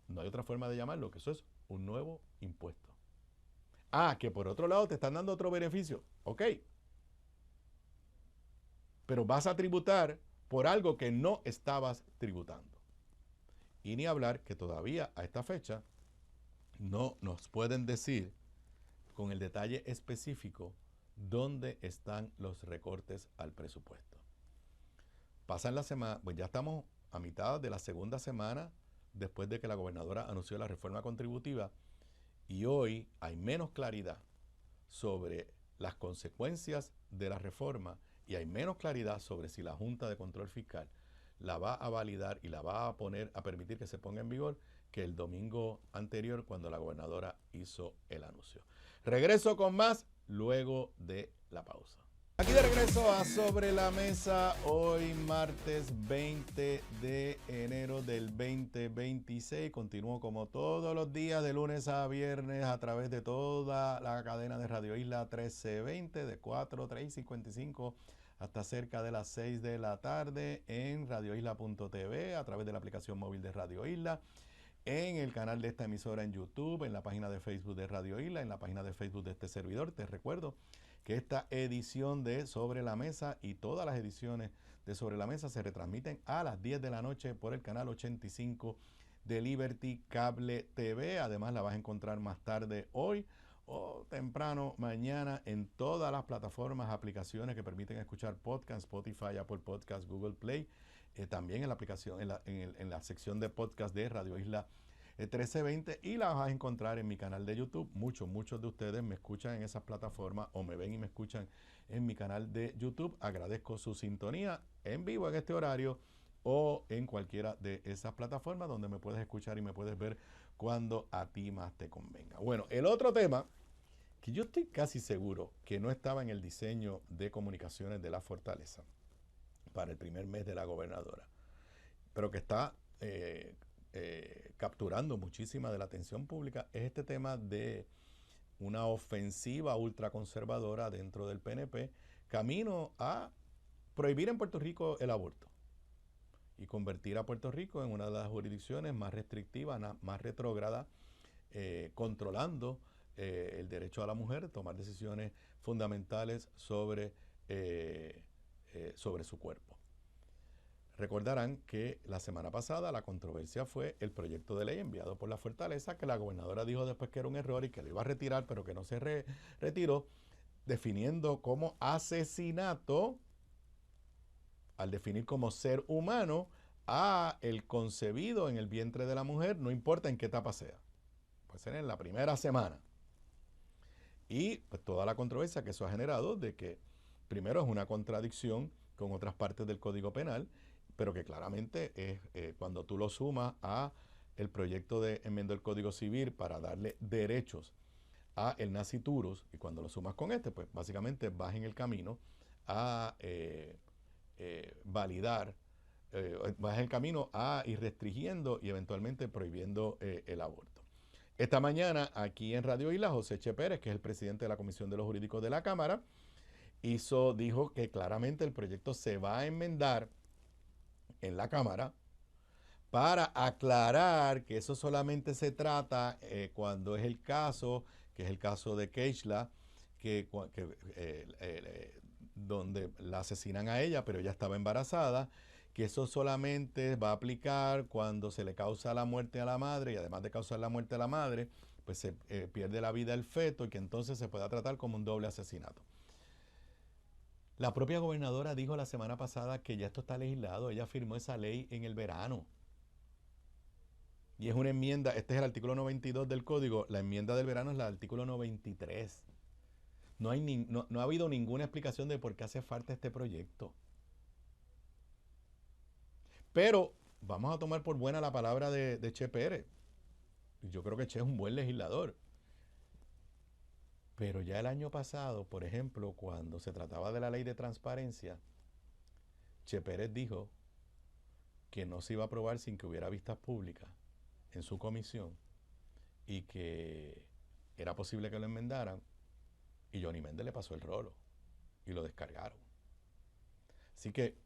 No hay otra forma de llamarlo, que eso es un nuevo impuesto. Ah, que por otro lado te están dando otro beneficio. Ok. Pero vas a tributar por algo que no estabas tributando. Y ni hablar que todavía a esta fecha no nos pueden decir con el detalle específico dónde están los recortes al presupuesto. Pasan la semana, pues ya estamos a mitad de la segunda semana después de que la gobernadora anunció la reforma contributiva y hoy hay menos claridad sobre las consecuencias de la reforma y hay menos claridad sobre si la Junta de Control Fiscal la va a validar y la va a permitir que se ponga en vigor que el domingo anterior cuando la gobernadora hizo el anuncio. Regreso con más luego de la pausa. Aquí de regreso a Sobre la Mesa, hoy martes 20 de enero del 2026. Continúo como todos los días de lunes a viernes a través de toda la cadena de Radio Isla 1320 de 3:55 hasta cerca de las 6 de la tarde en radioisla.tv, a través de la aplicación móvil de Radio Isla, en el canal de esta emisora en YouTube, en la página de Facebook de Radio Isla, en la página de Facebook de este servidor. Te recuerdo que esta edición de Sobre la Mesa y todas las ediciones de Sobre la Mesa se retransmiten a las 10 de la noche por el canal 85 de Liberty Cable TV. Además la vas a encontrar más tarde hoy o temprano mañana en todas las plataformas, aplicaciones que permiten escuchar podcast, Spotify, Apple Podcast, Google Play, también en la aplicación, en la sección de podcast de Radio Isla 1320, y la vas a encontrar en mi canal de YouTube. Muchos de ustedes me escuchan en esas plataformas o me ven y me escuchan en mi canal de YouTube. Agradezco su sintonía en vivo en este horario o en cualquiera de esas plataformas donde me puedes escuchar y me puedes ver cuando a ti más te convenga. Bueno, el otro tema que yo estoy casi seguro que no estaba en el diseño de comunicaciones de la Fortaleza para el primer mes de la gobernadora, pero que está capturando muchísima de la atención pública, es este tema de una ofensiva ultraconservadora dentro del PNP camino a prohibir en Puerto Rico el aborto y convertir a Puerto Rico en una de las jurisdicciones más restrictivas, más retrógradas, controlando el derecho a la mujer a tomar decisiones fundamentales sobre su cuerpo. Recordarán que la semana pasada la controversia fue el proyecto de ley enviado por la Fortaleza, que la gobernadora dijo después que era un error y que lo iba a retirar, pero que no se retiró, definiendo como asesinato, al definir como ser humano, a el concebido en el vientre de la mujer, no importa en qué etapa sea. Puede ser en la primera semana. Y pues toda la controversia que eso ha generado de que primero es una contradicción con otras partes del Código Penal, pero que claramente es cuando tú lo sumas a el proyecto de enmienda del Código Civil para darle derechos a el nasciturus, y cuando lo sumas con este, pues básicamente vas en el camino a validar, vas en el camino a ir restringiendo y eventualmente prohibiendo el aborto. Esta mañana aquí en Radio Isla, José Che Pérez, que es el presidente de la Comisión de los Jurídicos de la Cámara, dijo que claramente el proyecto se va a enmendar en la Cámara para aclarar que eso solamente se trata cuando es el caso, que es el caso de Keishla, donde la asesinan a ella, pero ella estaba embarazada, que eso solamente va a aplicar cuando se le causa la muerte a la madre, y además de causar la muerte a la madre, pues se pierde la vida el feto, y que entonces se pueda tratar como un doble asesinato. La propia gobernadora dijo la semana pasada que ya esto está legislado. Ella firmó esa ley en el verano. Y es una enmienda, este es el artículo 92 del código, la enmienda del verano es la del artículo 93. No ha habido ninguna explicación de por qué hace falta este proyecto. Pero vamos a tomar por buena la palabra de Che Pérez. Yo creo que Che es un buen legislador. Pero ya el año pasado, por ejemplo, cuando se trataba de la ley de transparencia, Che Pérez dijo que no se iba a aprobar sin que hubiera vistas públicas en su comisión y que era posible que lo enmendaran, y Johnny Méndez le pasó el rolo y lo descargaron. Así que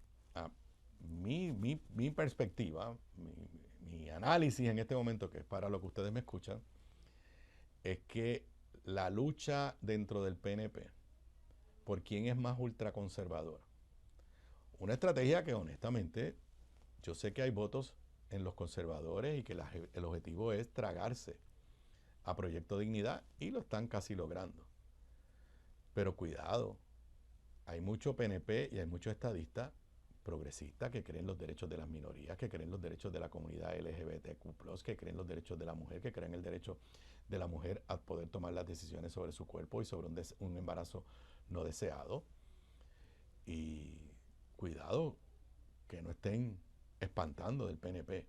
mi perspectiva, mi análisis en este momento, que es para lo que ustedes me escuchan, es que la lucha dentro del PNP por quién es más ultraconservador una estrategia que honestamente yo sé que hay votos en los conservadores y que el objetivo es tragarse a Proyecto Dignidad y lo están casi logrando. Pero cuidado, hay mucho PNP y hay muchos estadistas progresistas que creen los derechos de las minorías, que creen los derechos de la comunidad LGBTQ+, que creen los derechos de la mujer, que creen el derecho de la mujer a poder tomar las decisiones sobre su cuerpo y sobre un embarazo no deseado. Y cuidado que no estén espantando del PNP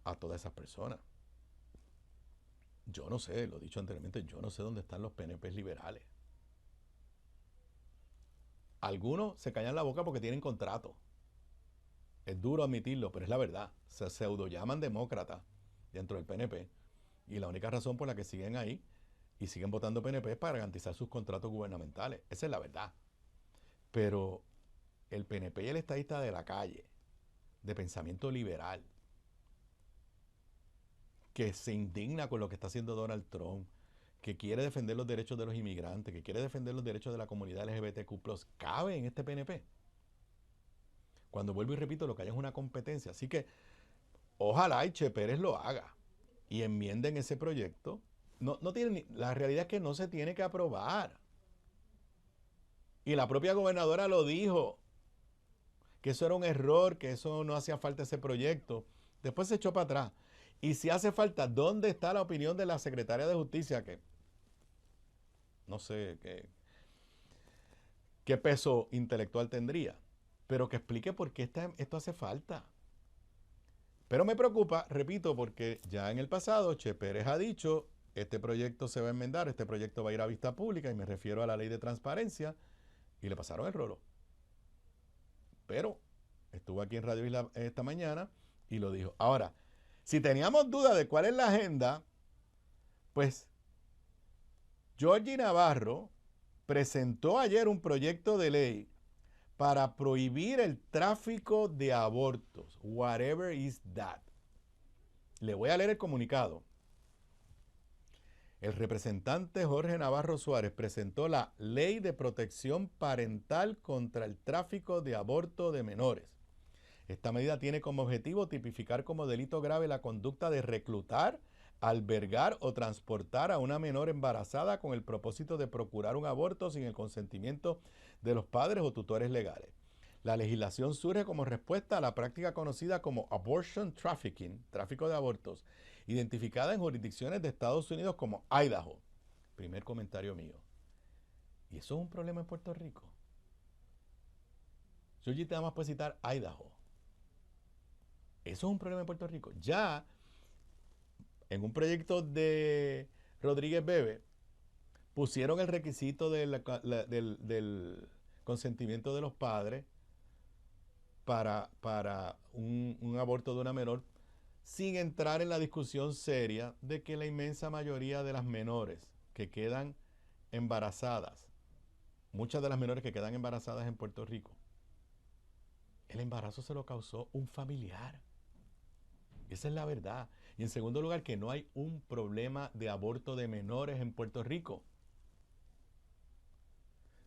a todas esas personas. Yo no sé, lo he dicho anteriormente, yo no sé dónde están los PNP liberales. Algunos se callan la boca porque tienen contrato. Es duro admitirlo, pero es la verdad. Se pseudo llaman demócratas dentro del PNP. Y la única razón por la que siguen ahí y siguen votando PNP es para garantizar sus contratos gubernamentales. Esa es la verdad. Pero el PNP y el estadista de la calle, de pensamiento liberal, que se indigna con lo que está haciendo Donald Trump, que quiere defender los derechos de los inmigrantes, que quiere defender los derechos de la comunidad LGBTQ+, cabe en este PNP. Cuando vuelvo y repito, lo que hay es una competencia. Así que ojalá Che Pérez lo haga y enmienden ese proyecto. La realidad es que no se tiene que aprobar. Y la propia gobernadora lo dijo, que eso era un error, que eso no hacía falta ese proyecto. Después se echó para atrás. Y si hace falta, ¿dónde está la opinión de la secretaria de Justicia? Que no sé qué peso intelectual tendría, pero que explique por qué esto hace falta. Pero me preocupa, repito, porque ya en el pasado Che Pérez ha dicho, este proyecto se va a enmendar, este proyecto va a ir a vista pública, y me refiero a la ley de transparencia, y le pasaron el rolo. Pero estuvo aquí en Radio Isla esta mañana y lo dijo. Ahora, si teníamos duda de cuál es la agenda, pues Georgie Navarro presentó ayer un proyecto de ley para prohibir el tráfico de abortos, whatever is that. Le voy a leer el comunicado. El representante Jorge Navarro Suárez presentó la Ley de Protección Parental contra el Tráfico de Aborto de Menores. Esta medida tiene como objetivo tipificar como delito grave la conducta de reclutar, albergar o transportar a una menor embarazada con el propósito de procurar un aborto sin el consentimiento de los padres o tutores legales. La legislación surge como respuesta a la práctica conocida como abortion trafficking, tráfico de abortos, identificada en jurisdicciones de Estados Unidos como Idaho. Primer comentario mío. ¿Y eso es un problema en Puerto Rico? Yo nada más puedo citar Idaho. Eso es un problema en Puerto Rico. Ya en un proyecto de Rodríguez Bebe pusieron el requisito del consentimiento de los padres para un aborto de una menor, sin entrar en la discusión seria de que la inmensa mayoría de las menores que quedan embarazadas, muchas de las menores que quedan embarazadas en Puerto Rico, el embarazo se lo causó un familiar. Esa es la verdad. Y en segundo lugar, que no hay un problema de aborto de menores en Puerto Rico.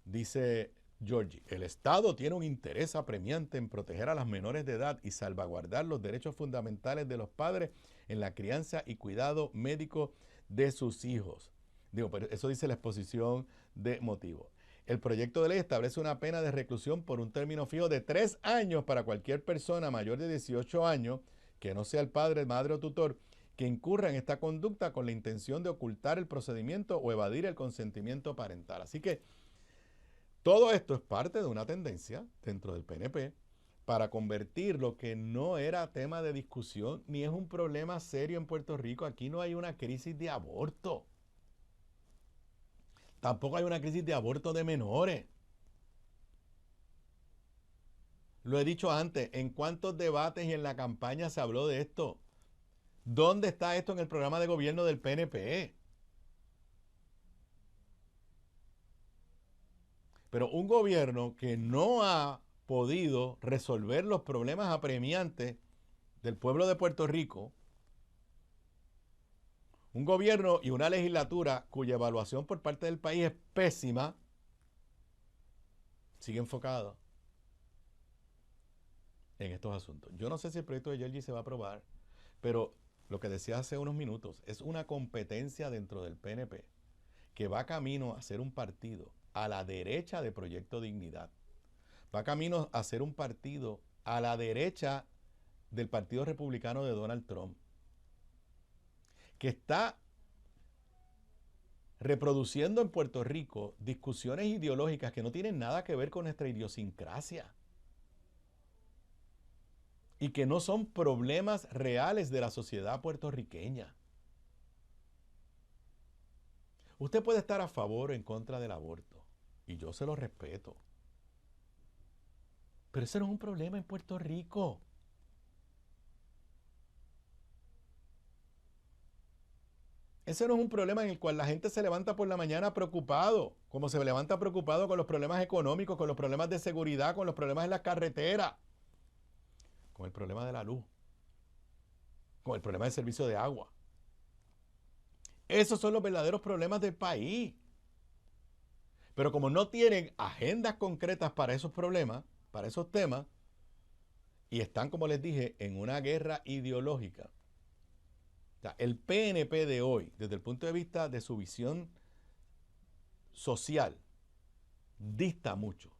Dice Georgie, el Estado tiene un interés apremiante en proteger a las menores de edad y salvaguardar los derechos fundamentales de los padres en la crianza y cuidado médico de sus hijos. Pero eso dice la exposición de motivos. El proyecto de ley establece una pena de reclusión por un término fijo de 3 años para cualquier persona mayor de 18 años que no sea el padre, madre o tutor, que incurra en esta conducta con la intención de ocultar el procedimiento o evadir el consentimiento parental. Así que todo esto es parte de una tendencia dentro del PNP para convertir lo que no era tema de discusión ni es un problema serio en Puerto Rico. Aquí no hay una crisis de aborto. Tampoco hay una crisis de aborto de menores. Lo he dicho antes, ¿en cuántos debates y en la campaña se habló de esto? ¿Dónde está esto en el programa de gobierno del PNP? Pero un gobierno que no ha podido resolver los problemas apremiantes del pueblo de Puerto Rico, un gobierno y una legislatura cuya evaluación por parte del país es pésima, sigue enfocado en estos asuntos. Yo no sé si el proyecto de Yergi se va a aprobar, pero lo que decía hace unos minutos, es una competencia dentro del PNP que va camino a ser un partido a la derecha de Proyecto Dignidad. Va camino a ser un partido a la derecha del Partido Republicano de Donald Trump, que está reproduciendo en Puerto Rico discusiones ideológicas que no tienen nada que ver con nuestra idiosincrasia y que no son problemas reales de la sociedad puertorriqueña. Usted puede estar a favor o en contra del aborto, y yo se lo respeto, pero ese no es un problema en Puerto Rico. Ese no es un problema en el cual la gente se levanta por la mañana preocupado, como se levanta preocupado con los problemas económicos, con los problemas de seguridad, con los problemas en las carreteras, con el problema de la luz, con el problema del servicio de agua. Esos son los verdaderos problemas del país. Pero como no tienen agendas concretas para esos problemas, para esos temas, y están, como les dije, en una guerra ideológica. O sea, el PNP de hoy, desde el punto de vista de su visión social, dista mucho.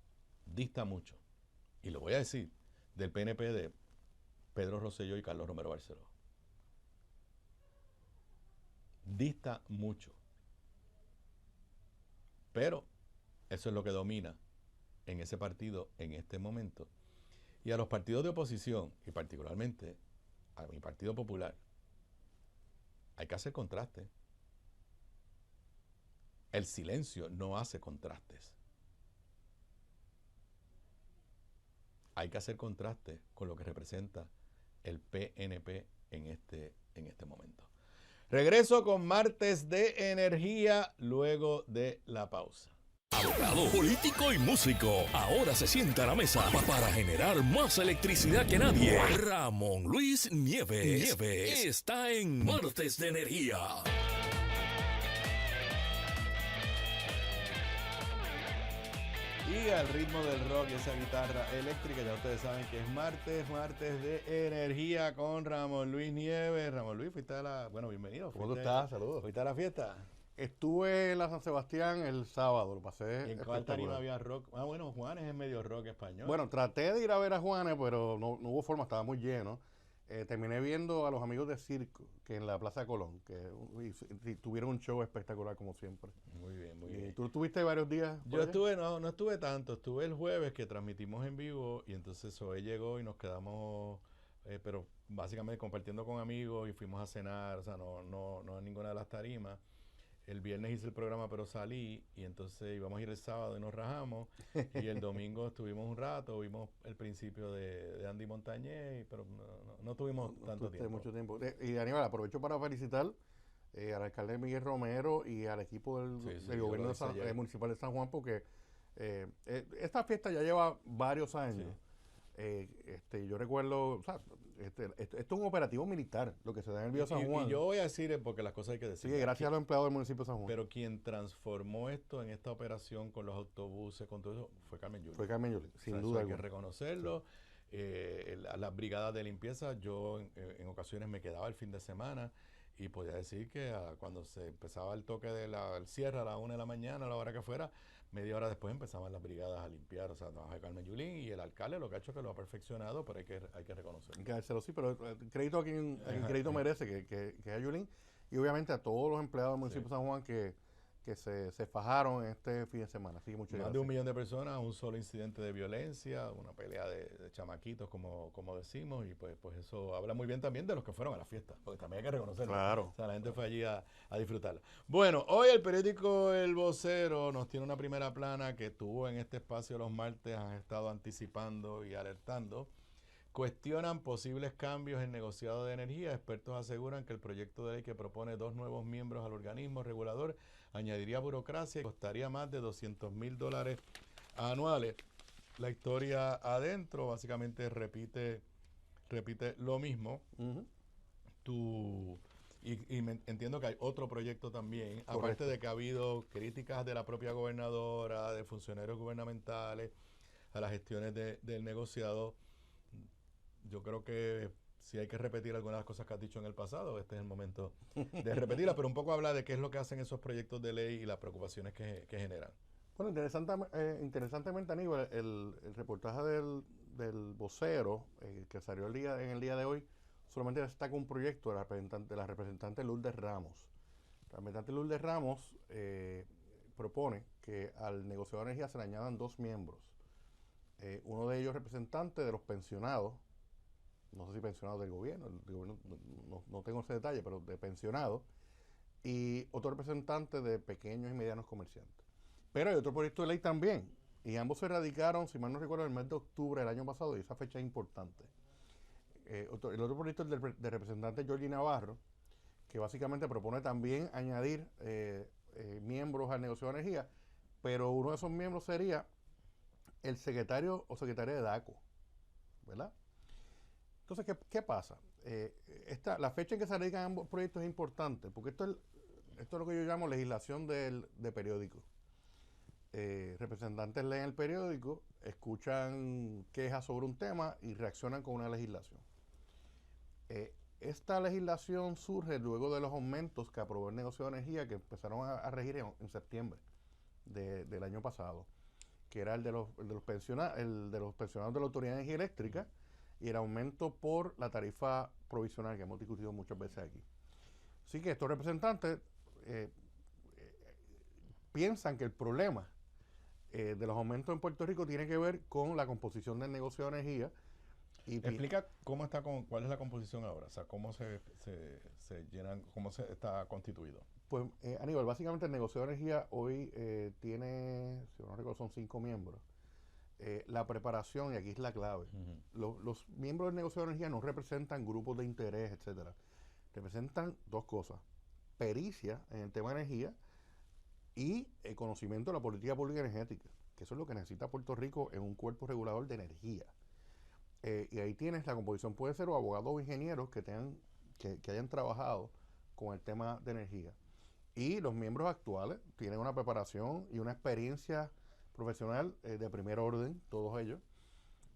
Y lo voy a decir, del PNP de Pedro Rosselló y Carlos Romero Barceló. Dista mucho. Pero eso es lo que domina en ese partido en este momento. Y a los partidos de oposición, y particularmente a mi Partido Popular, hay que hacer contraste. El silencio no hace contrastes. Hay que hacer contraste con lo que representa el PNP en este momento. Regreso con Martes de Energía luego de la pausa. Abogado, político y músico. Ahora se sienta a la mesa para generar más electricidad que nadie. Ramón Luis Nieves está en Martes de Energía. Y al ritmo del rock, esa guitarra eléctrica, ya ustedes saben que es martes de Energía con Ramón Luis Nieves. Ramón Luis, fuiste a la... Bueno, bienvenido. ¿Cómo tú estás? Saludos. ¿Fuiste a la fiesta? Estuve en la San Sebastián el sábado, lo pasé. ¿Y en cuál tarima había rock? Ah, bueno, Juanes es medio rock español. Bueno, traté de ir a ver a Juanes, pero no hubo forma, estaba muy lleno. Terminé viendo a los amigos de Circo, que en la Plaza Colón, que tuvieron un show espectacular como siempre. Muy bien. ¿Tú estuviste varios días? Yo estuve, no estuve tanto, estuve el jueves que transmitimos en vivo y entonces hoy llegó y nos quedamos, pero básicamente compartiendo con amigos y fuimos a cenar, o sea, no en ninguna de las tarimas. El viernes hice el programa, pero salí y entonces íbamos a ir el sábado y nos rajamos. Y el domingo estuvimos un rato, vimos el principio de Andy Montañez, pero no tuvimos tanto tiempo. Mucho tiempo. Y Aníbal, aprovecho para felicitar al alcalde Miguel Romero y al equipo del gobierno municipal de San Juan, porque esta fiesta ya lleva varios años. Sí. Yo recuerdo, o sea, esto es un operativo militar, lo que se da en el Vío San Juan. Y yo voy a decir, porque las cosas hay que decir. Sí, gracias a los empleados del municipio de San Juan. Pero quien transformó esto en esta operación con los autobuses, con todo eso, fue Carmen Yulín. Fue Carmen Yulín, sin duda. Hay que reconocerlo. Sí. Las brigadas de limpieza, yo en ocasiones me quedaba el fin de semana y podía decir que cuando se empezaba el toque del cierre a las 1 de la mañana, a la hora que fuera, media hora después empezaban las brigadas a limpiar, o sea, trabaja Carmen Yulín y el alcalde lo que ha hecho es que lo ha perfeccionado, pero hay que reconocerlo. Hay que dárselo, sí, pero crédito a quien crédito merece, que es a Yulín, y obviamente a todos los empleados del municipio de San Juan que se fajaron este fin de semana. Así que muchas gracias. Más de 1 millón de personas, un solo incidente de violencia, una pelea de chamaquitos, como decimos, y pues eso habla muy bien también de los que fueron a la fiesta, porque también hay que reconocerlo. Claro. O sea, la gente fue allí a disfrutarla. Bueno, hoy el periódico El Vocero nos tiene una primera plana que tuvo en este espacio los martes, han estado anticipando y alertando. Cuestionan posibles cambios en negociado de energía. Expertos aseguran que el proyecto de ley que propone 2 nuevos miembros al organismo regulador añadiría burocracia y costaría más de $200,000 anuales. La historia adentro básicamente repite lo mismo. Entiendo que hay otro proyecto también, correcto, aparte de que ha habido críticas de la propia gobernadora, de funcionarios gubernamentales, a las gestiones del negociado. yo creo que si hay que repetir algunas cosas que has dicho en el pasado, este es el momento de repetirlas, pero un poco habla de qué es lo que hacen esos proyectos de ley y las preocupaciones que generan. Bueno, interesantemente, Aníbal, el reportaje del vocero que salió en el día de hoy solamente destaca un proyecto de la representante Lourdes Ramos. La representante Lourdes Ramos propone que al negociador de energía se le añadan 2 miembros. Uno de ellos representante de los pensionados, no sé si pensionados del gobierno, no tengo ese detalle, pero de pensionados, y otro representante de pequeños y medianos comerciantes. Pero hay otro proyecto de ley también, y ambos se radicaron, si mal no recuerdo, en el mes de octubre del año pasado, y esa fecha es importante. El otro proyecto es del representante Jordi Navarro, que básicamente propone también añadir miembros al negocio de energía, pero uno de esos miembros sería el secretario o secretaria de DACO, ¿verdad? Entonces, ¿qué pasa? La fecha en que se radican ambos proyectos es importante, porque esto es lo que yo llamo legislación de periódico. Representantes leen el periódico, escuchan quejas sobre un tema y reaccionan con una legislación. Esta legislación surge luego de los aumentos que aprobó el negocio de energía que empezaron a regir en septiembre del año pasado, que era el de los pensionados de la Autoridad de Energía Eléctrica y el aumento por la tarifa provisional que hemos discutido muchas veces aquí. Así que estos representantes piensan que el problema de los aumentos en Puerto Rico tiene que ver con la composición del negocio de energía. Explica cuál es la composición ahora, o sea, cómo se llenan, cómo se está constituido. Pues, Aníbal, básicamente el negocio de energía hoy tiene, si no recuerdo, son 5 miembros. La preparación, y aquí es la clave, los miembros del negocio de energía no representan grupos de interés, etcétera. Representan 2 cosas: pericia en el tema de energía y el conocimiento de la política pública energética, que eso es lo que necesita Puerto Rico en un cuerpo regulador de energía. Y ahí tienes la composición, puede ser o abogados o ingenieros que hayan trabajado con el tema de energía. Y los miembros actuales tienen una preparación y una experiencia profesional de primer orden, todos ellos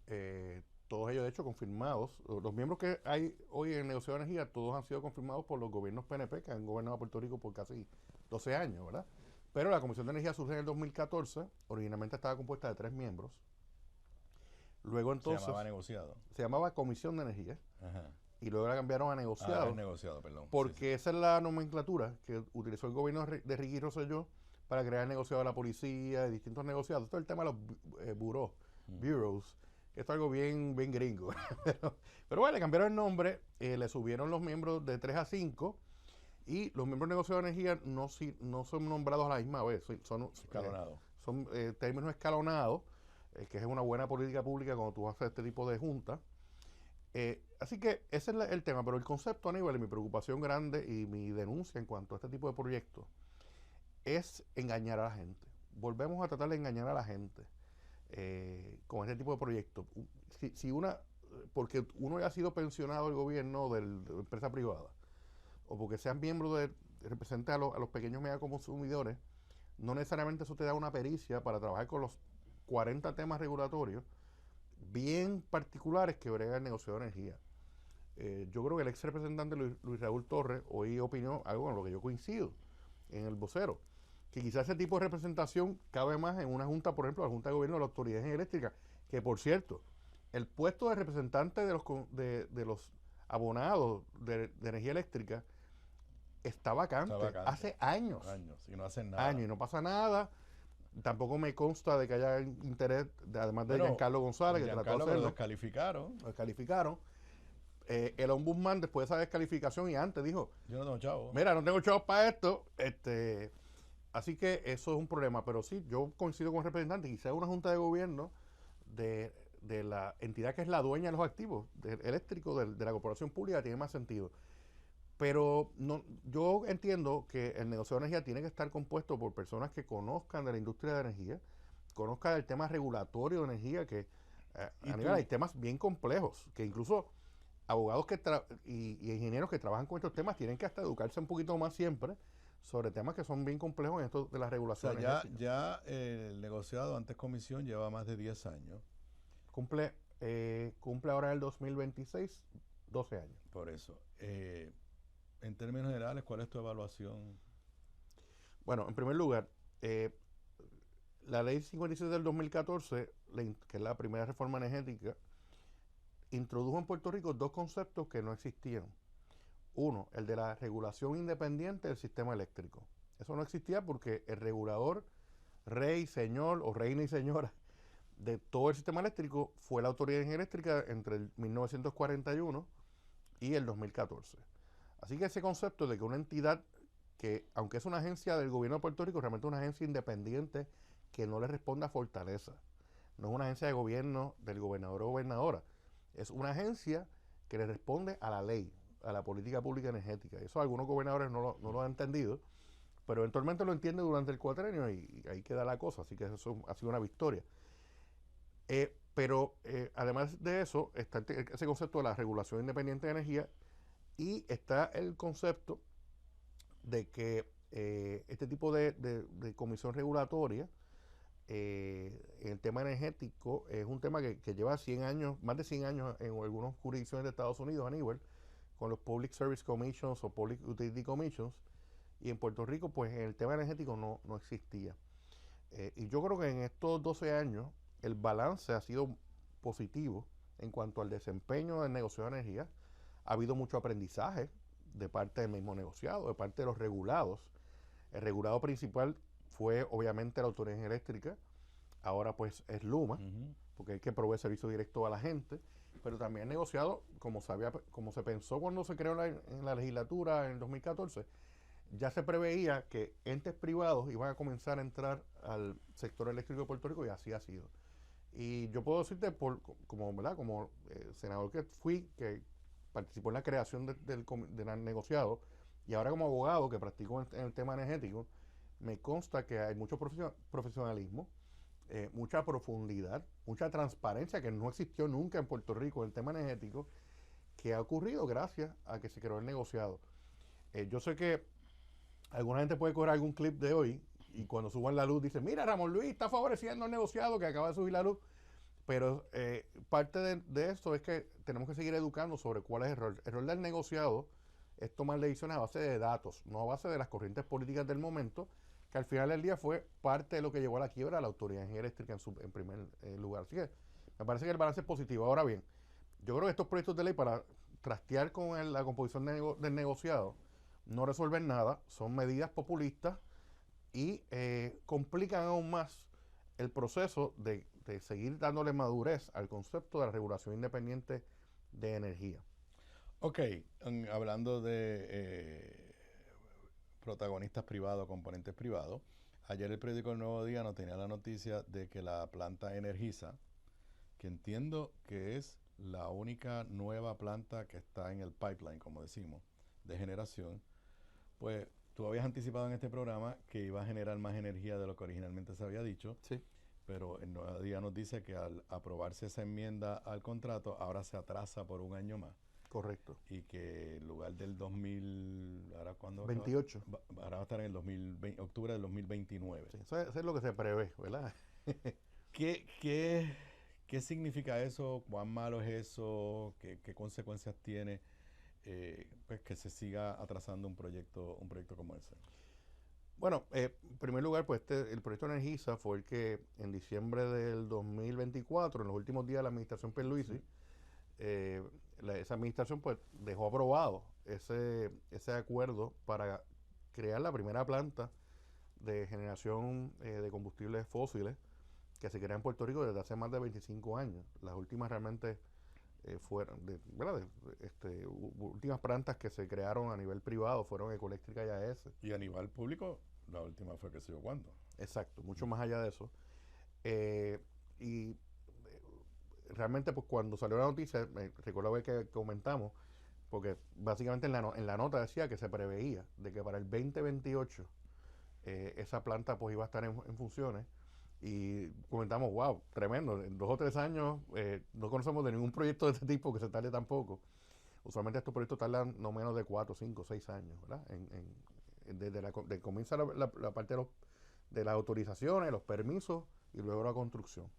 de hecho confirmados. Los miembros que hay hoy en el negocio de energía, todos han sido confirmados por los gobiernos PNP que han gobernado a Puerto Rico por casi 12 años, ¿verdad? Pero la Comisión de Energía surge en el 2014, originalmente estaba compuesta de 3 miembros. Luego entonces... Se llamaba negociado. Se llamaba Comisión de Energía. Ajá. Y luego la cambiaron a negociado. Negociado, perdón. Porque esa es la nomenclatura que utilizó el gobierno de Ricky Rosselló para crear el negociado de la policía, de distintos negociados. Esto es el tema de los bureaus. Esto es algo bien gringo. pero bueno, le cambiaron el nombre, le subieron los miembros de 3 a 5 y los miembros de negociado de energía no son nombrados a la misma vez. Son escalonados. Son términos escalonados, que es una buena política pública cuando tú haces este tipo de junta. Así que ese es el tema, pero el concepto, Aníbal, y mi preocupación grande y mi denuncia en cuanto a este tipo de proyectos es engañar a la gente. Volvemos a tratar de engañar a la gente con este tipo de proyectos. Porque uno ya ha sido pensionado del gobierno de la empresa privada, o porque seas miembro represente a los pequeños mega consumidores, no necesariamente eso te da una pericia para trabajar con los 40 temas regulatorios bien particulares que brega el negocio de energía. Yo creo que el ex representante Luis Raúl Torres hoy opinó algo con lo que yo coincido en el vocero, que quizás ese tipo de representación cabe más en una junta, por ejemplo, la Junta de Gobierno de la Autoridad Eléctrica, que por cierto, el puesto de representante de los abonados de energía electrica está vacante hace años. Y no hacen nada. Años y no pasa nada. Tampoco me consta de que haya interés, además de Giancarlo González, que trató de hacerlo. Lo descalificaron. Lo descalificaron. El ombudsman, después de esa descalificación y antes, dijo: yo no tengo chavos. Mira, no tengo chavos para esto. Así que eso es un problema. Pero sí, yo coincido con el representante. Quizás una junta de gobierno de la entidad que es la dueña de los activos eléctricos de la corporación pública tiene más sentido. Pero yo entiendo que el negocio de energía tiene que estar compuesto por personas que conozcan de la industria de energía, conozcan el tema regulatorio de energía, que hay temas bien complejos, que incluso abogados y ingenieros que trabajan con estos temas tienen que hasta educarse un poquito más siempre sobre temas que son bien complejos en esto de las regulaciones. O sea, ya el negociado antes comisión lleva más de 10 años. Cumple cumple ahora en el 2026 12 años. Por eso. En términos generales, ¿cuál es tu evaluación? Bueno, en primer lugar, la ley 56 del 2014, que es la primera reforma energética, introdujo en Puerto Rico dos conceptos que no existían. Uno, el de la regulación independiente del sistema eléctrico. Eso no existía porque el regulador, rey, señor o reina y señora de todo el sistema eléctrico fue la Autoridad de Energía Eléctrica entre el 1941 y el 2014. Así que ese concepto de que una entidad que, aunque es una agencia del gobierno de Puerto Rico, realmente es una agencia independiente que no le responde a Fortaleza. No es una agencia de gobierno del gobernador o gobernadora. Es una agencia que le responde a la ley, a la política pública energética. Eso algunos gobernadores no lo han entendido, pero eventualmente lo entienden durante el cuatrenio y ahí queda la cosa. Así que eso ha sido una victoria. Pero además de eso, está ese concepto de la regulación independiente de energía y está el concepto de que este tipo de comisión regulatoria en el tema energético es un tema que lleva 100 años, más de 100 años en algunas jurisdicciones de Estados Unidos a nivel, con los Public Service Commissions o Public Utility Commissions, y en Puerto Rico pues en el tema energético no existía. Y yo creo que en estos 12 años el balance ha sido positivo en cuanto al desempeño del negociado de energía. Ha habido mucho aprendizaje de parte del mismo negociado, de parte de los regulados. El regulado principal fue obviamente la Autoridad de Energía Eléctrica, ahora pues es Luma, porque hay que proveer servicio directo a la gente, pero también el negociado, como se pensó cuando se creó en la legislatura en el 2014, ya se preveía que entes privados iban a comenzar a entrar al sector eléctrico de Puerto Rico y así ha sido. Y yo puedo decirte, como senador que fui, que participó en la creación del negociado, y ahora como abogado que practico en el tema energético, me consta que hay mucho profesionalismo, mucha profundidad, mucha transparencia que no existió nunca en Puerto Rico en el tema energético, que ha ocurrido gracias a que se creó el negociado. Yo sé que alguna gente puede coger algún clip de hoy y cuando suban la luz dice, mira, Ramón Luis está favoreciendo al negociado que acaba de subir la luz, pero parte de esto es que tenemos que seguir educando sobre cuál es el rol. El rol del negociado es tomar decisiones a base de datos, no a base de las corrientes políticas del momento, que al final del día fue parte de lo que llevó a la quiebra a la Autoridad de Energía Eléctrica en primer lugar. Así que me parece que el balance es positivo. Ahora bien, yo creo que estos proyectos de ley para trastear con la composición del negociado no resuelven nada, son medidas populistas y complican aún más el proceso de seguir dándole madurez al concepto de la regulación independiente de energía. Ok, hablando de protagonistas privados, componentes privados, ayer el periódico El Nuevo Día nos tenía la noticia de que la planta Energisa, que entiendo que es la única nueva planta que está en el pipeline, como decimos, de generación, pues tú habías anticipado en este programa que iba a generar más energía de lo que originalmente se había dicho. Sí. Pero el Nuevo Día nos dice que al aprobarse esa enmienda al contrato, ahora se atrasa por un año más. Correcto. Y que en lugar del 2000, ¿ahora cuándo? 28. Ahora va a estar en el octubre del 2029. Sí, eso es lo que se prevé, ¿verdad? ¿Qué significa eso? ¿Cuán malo es eso? ¿Qué consecuencias tiene pues que se siga atrasando un proyecto como ese? Bueno, en primer lugar, pues el proyecto Energisa fue el que en diciembre del 2024, en los últimos días de la administración Pierluisi, esa administración pues dejó aprobado ese acuerdo para crear la primera planta de generación de combustibles fósiles que se crea en Puerto Rico desde hace más de 25 años. Las últimas realmente fueron, últimas plantas que se crearon a nivel privado fueron Ecoeléctrica y AES. Y a nivel público, la última fue que sé yo cuándo. Exacto, mucho más allá de eso. Realmente, pues cuando salió la noticia, recuerdo que comentamos, porque básicamente en la nota decía que se preveía de que para el 2028 esa planta pues iba a estar en funciones. Y comentamos, wow, tremendo, en 2 o 3 años no conocemos de ningún proyecto de este tipo que se tarde tan poco. Usualmente estos proyectos tardan no menos de 4, 5, 6 años, ¿verdad? Desde comienza la parte de las autorizaciones, los permisos y luego la construcción.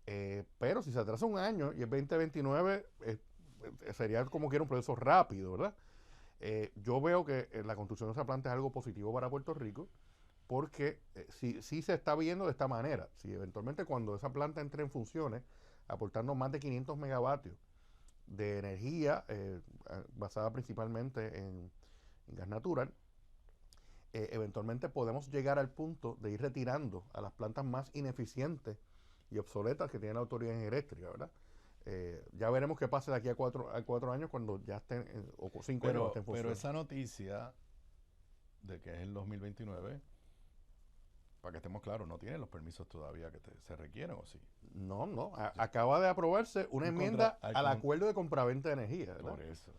Pero si se atrasa un año y el 2029 sería como que era un proceso rápido, ¿verdad? Yo veo que la construcción de esa planta es algo positivo para Puerto Rico, porque sí se está viendo de esta manera. Si eventualmente cuando esa planta entre en funciones, aportando más de 500 megavatios de energía basada principalmente en gas natural, eventualmente podemos llegar al punto de ir retirando a las plantas más ineficientes y obsoletas que tiene la autoridad eléctrica, ¿verdad? Ya veremos qué pasa de aquí a cuatro años cuando ya estén, o 5 años estén funcionando. Pero esa noticia de que es el 2029, para que estemos claros, no tiene los permisos todavía que se requieren, ¿o sí? No. Acaba de aprobarse una enmienda al acuerdo de compraventa de energía, ¿verdad? Por eso.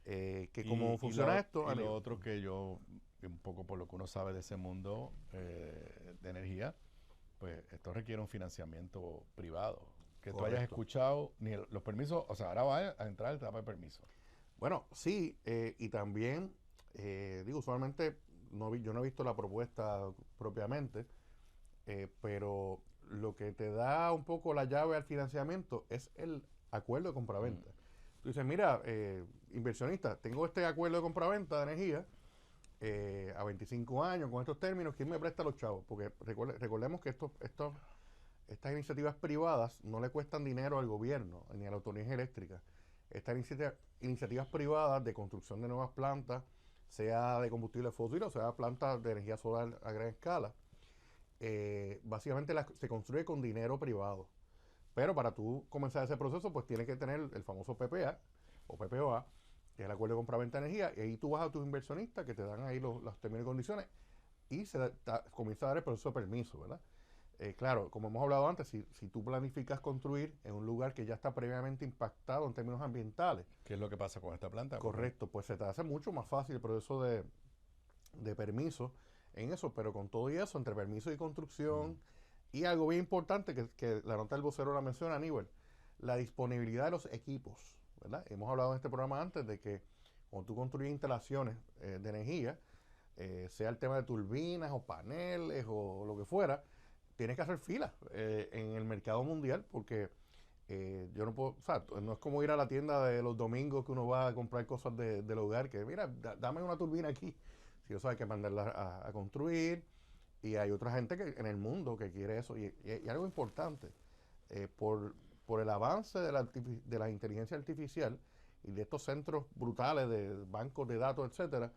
Que como funciona esto... Y lo otro que yo, un poco por lo que uno sabe de ese mundo de energía, pues esto requiere un financiamiento privado. Que tú hayas escuchado, ni los permisos, o sea, ahora va a entrar el etapa de permiso. Bueno, sí, y también, usualmente yo no he visto la propuesta propiamente, pero lo que te da un poco la llave al financiamiento es el acuerdo de compraventa. Tú dices, mira, inversionista, tengo este acuerdo de compraventa de energía a 25 años con estos términos, ¿quién me presta los chavos? Porque recordemos que estas iniciativas privadas no le cuestan dinero al gobierno ni a la autoridad eléctrica. Estas iniciativas privadas de construcción de nuevas plantas, sea de combustible fósil o sea plantas de energía solar a gran escala, básicamente se construye con dinero privado. Pero para tú comenzar ese proceso, pues tienes que tener el famoso PPA o PPOA, que es el acuerdo de compraventa de energía, y ahí tú vas a tus inversionistas que te dan ahí los términos y condiciones y comienza a dar el proceso de permiso, ¿verdad? Claro, como hemos hablado antes, si tú planificas construir en un lugar que ya está previamente impactado en términos ambientales. ¿Qué es lo que pasa con esta planta? Correcto, pues se te hace mucho más fácil el proceso de permiso en eso, pero con todo y eso, entre permiso y construcción, y algo bien importante que la nota del vocero la menciona, Aníbal, la disponibilidad de los equipos, ¿verdad? Hemos hablado en este programa antes de que cuando tú construyes instalaciones de energía, sea el tema de turbinas o paneles o lo que fuera, tienes que hacer fila en el mercado mundial porque yo no puedo, o sea, no es como ir a la tienda de los domingos que uno va a comprar cosas del hogar, que mira, dame una turbina aquí. Si eso hay que mandarla a construir, y hay otra gente en el mundo que quiere eso. Y algo importante, por el avance de la inteligencia artificial y de estos centros brutales de bancos de datos, etcétera,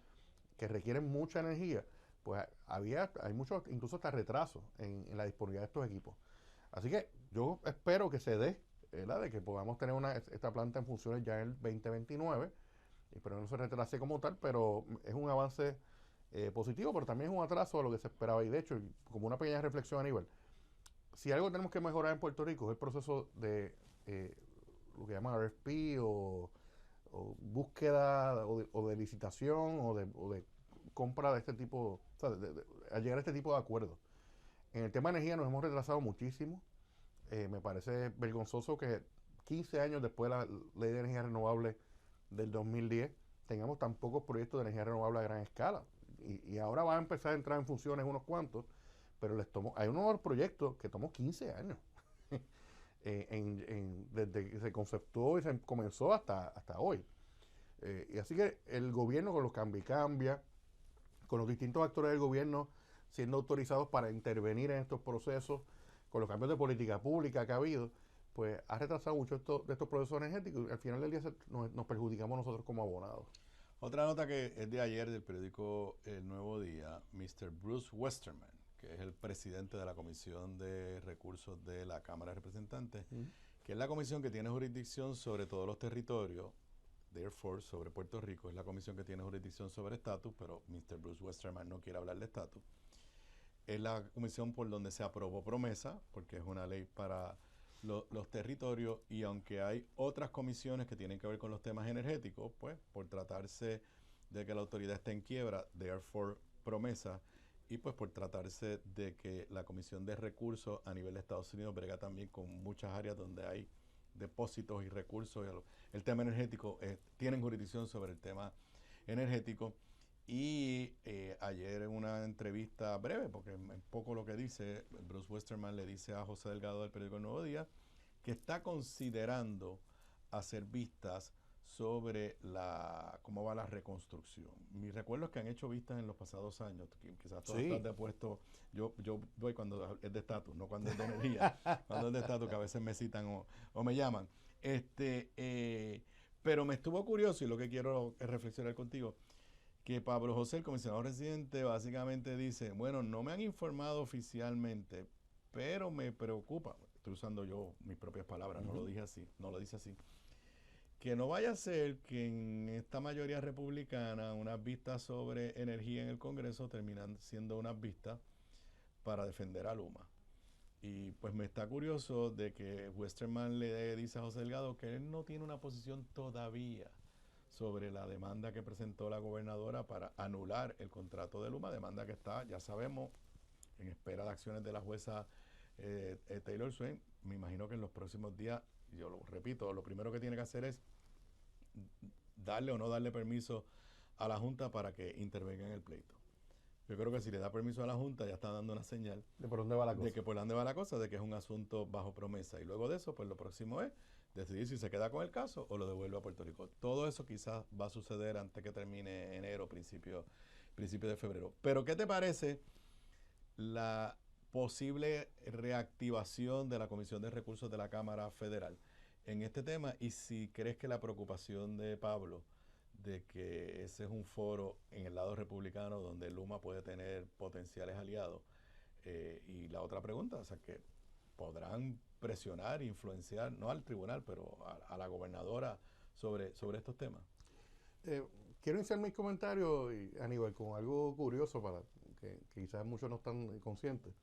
que requieren mucha energía, pues hay muchos, incluso hasta retrasos en la disponibilidad de estos equipos. Así que yo espero que se dé, ¿verdad?, de que podamos tener esta planta en funciones ya en el 2029. Espero que no se retrase como tal, pero es un avance positivo, pero también es un atraso a lo que se esperaba. Y de hecho, como una pequeña reflexión a nivel, si algo tenemos que mejorar en Puerto Rico es el proceso de lo que llaman RFP o búsqueda o de licitación o de compra de este tipo, o sea, al llegar a este tipo de acuerdos. En el tema de energía nos hemos retrasado muchísimo. Me parece vergonzoso que 15 años después de la Ley de Energía Renovable del 2010 tengamos tan pocos proyectos de energía renovable a gran escala. Y ahora van a empezar a entrar en funciones unos cuantos, pero hay unos proyectos que tomó 15 años desde que se conceptuó y se comenzó hasta hoy. Y así que el gobierno con los cambia, con los distintos actores del gobierno siendo autorizados para intervenir en estos procesos, con los cambios de política pública que ha habido, pues ha retrasado mucho de estos procesos energéticos y al final del día nos perjudicamos nosotros como abonados. Otra nota que es de ayer del periódico El Nuevo Día, Mr. Bruce Westerman, que es el presidente de la Comisión de Recursos de la Cámara de Representantes, que es la comisión que tiene jurisdicción sobre todos los territorios, therefore sobre Puerto Rico, es la comisión que tiene jurisdicción sobre estatus, pero Mr. Bruce Westerman no quiere hablar de estatus. Es la comisión por donde se aprobó promesa, porque es una ley para los territorios, y aunque hay otras comisiones que tienen que ver con los temas energéticos, pues por tratarse de que la autoridad esté en quiebra, therefore promesa, y pues por tratarse de que la Comisión de Recursos a nivel de Estados Unidos brega también con muchas áreas donde hay depósitos y recursos, y el tema energético, tienen jurisdicción sobre el tema energético. Y ayer en una entrevista breve, porque en poco lo que dice, Bruce Westerman le dice a José Delgado del periódico El Nuevo Día que está considerando hacer vistas sobre cómo va la reconstrucción. Mi recuerdo es que han hecho vistas en los pasados años, quizás tú estás de puesto, yo voy cuando es de estatus, no cuando es de energía, cuando es de estatus, que a veces me citan o me llaman. Pero me estuvo curioso, y lo que quiero es reflexionar contigo, que Pablo José, el comisionado residente, básicamente dice, bueno, no me han informado oficialmente, pero me preocupa, estoy usando yo mis propias palabras, no lo dice así, que no vaya a ser que en esta mayoría republicana unas vistas sobre energía en el Congreso terminan siendo unas vistas para defender a Luma. Y pues me está curioso de que Westerman le dice a José Delgado que él no tiene una posición todavía sobre la demanda que presentó la gobernadora para anular el contrato de Luma, demanda que está, ya sabemos, en espera de acciones de la jueza Taylor Swain. Me imagino que en los próximos días, yo lo repito, lo primero que tiene que hacer es darle o no darle permiso a la Junta para que intervenga en el pleito. Yo creo que si le da permiso a la Junta ya está dando una señal de por dónde va la cosa. De que por dónde va la cosa, de que es un asunto bajo promesa. Y luego de eso, pues lo próximo es decidir si se queda con el caso o lo devuelve a Puerto Rico. Todo eso quizás va a suceder antes que termine enero, principio de febrero. Pero ¿qué te parece la posible reactivación de la Comisión de Recursos de la Cámara Federal en este tema? Y si crees que la preocupación de Pablo de que ese es un foro en el lado republicano donde Luma puede tener potenciales aliados. Y la otra pregunta, o sea, que podrán presionar, influenciar, no al tribunal, pero a la gobernadora sobre estos temas. Quiero iniciar mis comentarios, Aníbal, con algo curioso para que quizás muchos no están conscientes.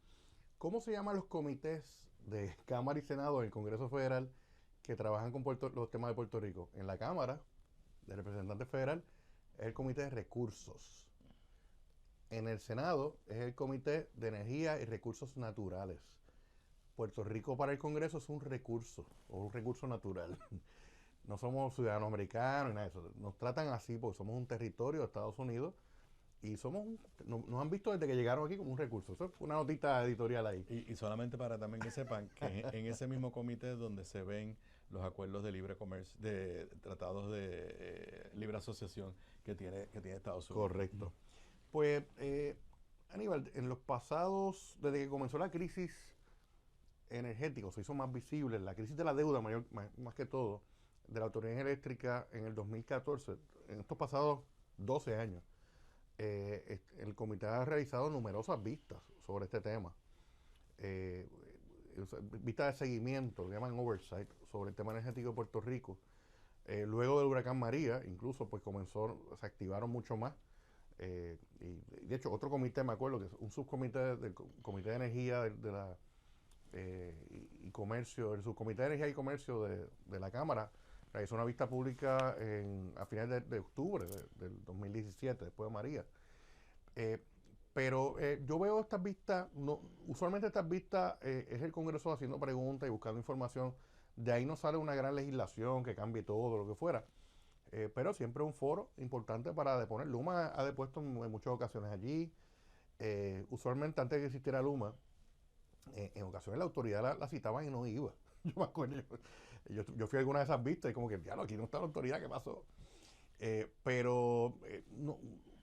¿Cómo se llaman los comités de Cámara y Senado en el Congreso Federal que trabajan con los temas de Puerto Rico? En la Cámara de Representantes Federal es el Comité de Recursos. En el Senado es el Comité de Energía y Recursos Naturales. Puerto Rico para el Congreso es un recurso, o un recurso natural. No somos ciudadanos americanos y nada de eso. Nos tratan así porque somos un territorio de Estados Unidos y nos han visto desde que llegaron aquí como un recurso. Eso es una notita editorial ahí. Y solamente para también que sepan que en ese mismo comité es donde se ven los acuerdos de libre comercio, de tratados de libre asociación que tiene Estados Unidos. Correcto. Pues, Aníbal, en los pasados, desde que comenzó la crisis energética, se hizo más visible la crisis de la deuda, más que todo, de la Autoridad Eléctrica en el 2014, en estos pasados 12 años, el comité ha realizado numerosas vistas sobre este tema. Vistas de seguimiento, le llaman oversight, sobre el tema energético de Puerto Rico. Luego del huracán María, incluso pues se activaron mucho más. Y de hecho, otro comité, me acuerdo, que es un subcomité del Comité de Energía y Comercio, el subcomité de Energía y Comercio de la Cámara, realizó una vista pública a finales de octubre del 2017, después de María. Pero yo veo estas vistas, usualmente estas vistas es el Congreso haciendo preguntas y buscando información. De ahí no sale una gran legislación que cambie todo, lo que fuera. Pero siempre un foro importante para deponer. Luma ha depuesto en muchas ocasiones allí. Usualmente antes de que existiera Luma, en ocasiones la autoridad la citaban y no iba. Yo me acuerdo, yo fui a alguna de esas vistas y como que, diablo, aquí no está la autoridad, ¿qué pasó?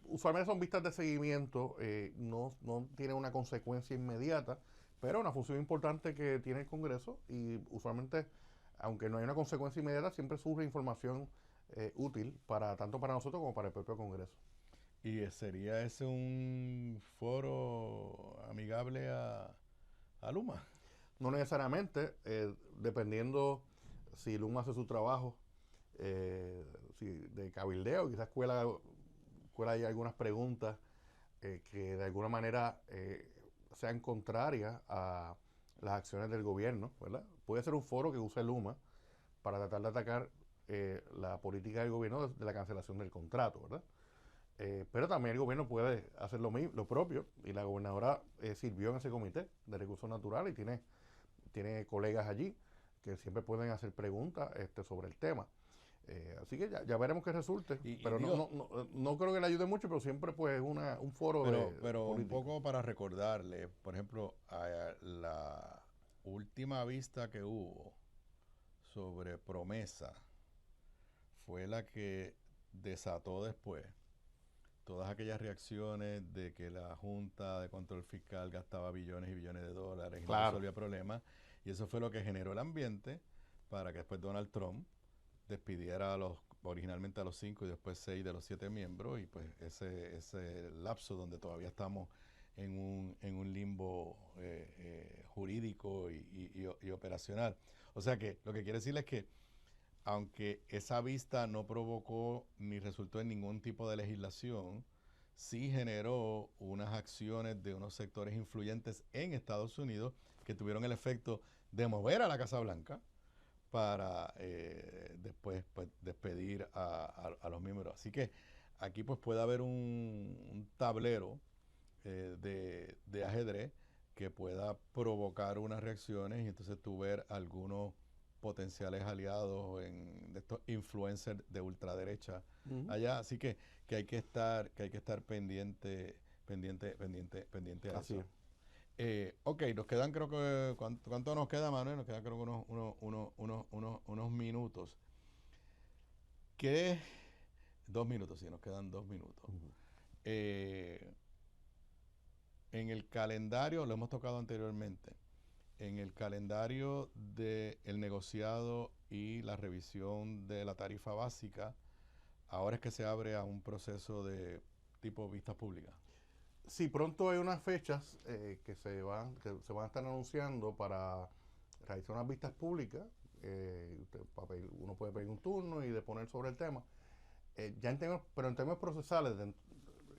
Usualmente son vistas de seguimiento, no tienen una consecuencia inmediata, pero una función importante que tiene el Congreso y usualmente, aunque no hay una consecuencia inmediata, siempre surge información útil tanto para nosotros como para el propio Congreso. ¿Y sería ese un foro amigable a Luma? No necesariamente, dependiendo si Luma hace su trabajo de cabildeo, quizás cuela ahí algunas preguntas que de alguna manera sean contrarias a las acciones del gobierno, ¿verdad? Puede ser un foro que use Luma para tratar de atacar la política del gobierno de la cancelación del contrato, ¿verdad? Pero también el gobierno puede hacer lo propio, y la gobernadora sirvió en ese comité de recursos naturales y tiene colegas allí que siempre pueden hacer preguntas sobre el tema. Así que ya veremos qué resulte. Pero no creo que le ayude mucho, pero siempre pues un foro pero un poco para recordarle, por ejemplo, a la última vista que hubo sobre promesa fue la que desató después todas aquellas reacciones de que la Junta de Control Fiscal gastaba billones y billones de dólares y no resolvía problemas, y eso fue lo que generó el ambiente para que después Donald Trump despidiera originalmente a los 5 y después 6 de los 7 miembros, y pues ese lapso donde todavía estamos en un limbo jurídico y operacional. O sea que lo que quiere decirles es que aunque esa vista no provocó ni resultó en ningún tipo de legislación, sí generó unas acciones de unos sectores influyentes en Estados Unidos que tuvieron el efecto de mover a la Casa Blanca para después pues, despedir a los miembros. Así que aquí pues puede haber un tablero de ajedrez que pueda provocar unas reacciones, y entonces tú ver algunos potenciales aliados de estos influencers de ultraderecha allá. Así que hay que estar pendiente a Así eso. Ok, nos quedan, creo que, ¿cuánto nos queda, Manuel? Nos quedan, creo que unos minutos. ¿Qué? 2 minutos, sí, nos quedan 2 minutos. En el calendario, lo hemos tocado anteriormente, en el calendario del negociado y la revisión de la tarifa básica, ahora es que se abre a un proceso de tipo vistas públicas. Sí, pronto hay unas fechas que se van a estar anunciando para realizar unas vistas públicas. Uno puede pedir un turno y deponer sobre el tema. Pero en términos procesales,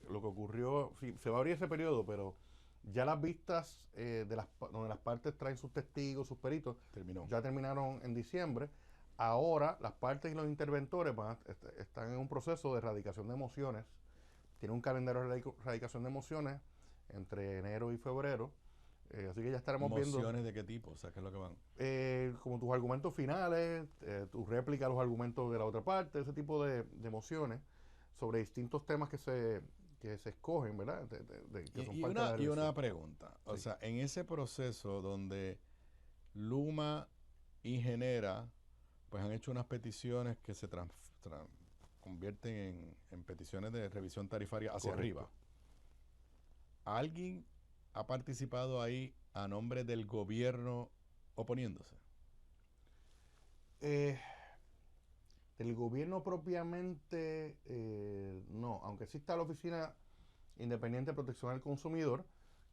lo que ocurrió, sí, se va a abrir ese periodo, pero ya las vistas donde las partes traen sus testigos, sus peritos, ya terminaron en diciembre. Ahora las partes y los interventores están en un proceso de erradicación de mociones. Tiene un calendario de erradicación de mociones entre enero y febrero. Así que ya estaremos viendo. ¿Mociones de qué tipo? O sea, ¿qué es lo que van? Como tus argumentos finales, tu réplica a los argumentos de la otra parte, ese tipo de mociones sobre distintos temas que se escogen, ¿verdad? Y una pregunta. O sea, en ese proceso donde Luma y Genera pues han hecho unas peticiones que se convierten en peticiones de revisión tarifaria hacia arriba. ¿Alguien ha participado ahí a nombre del gobierno oponiéndose? Del gobierno propiamente, no, aunque exista la Oficina Independiente de Protección al Consumidor,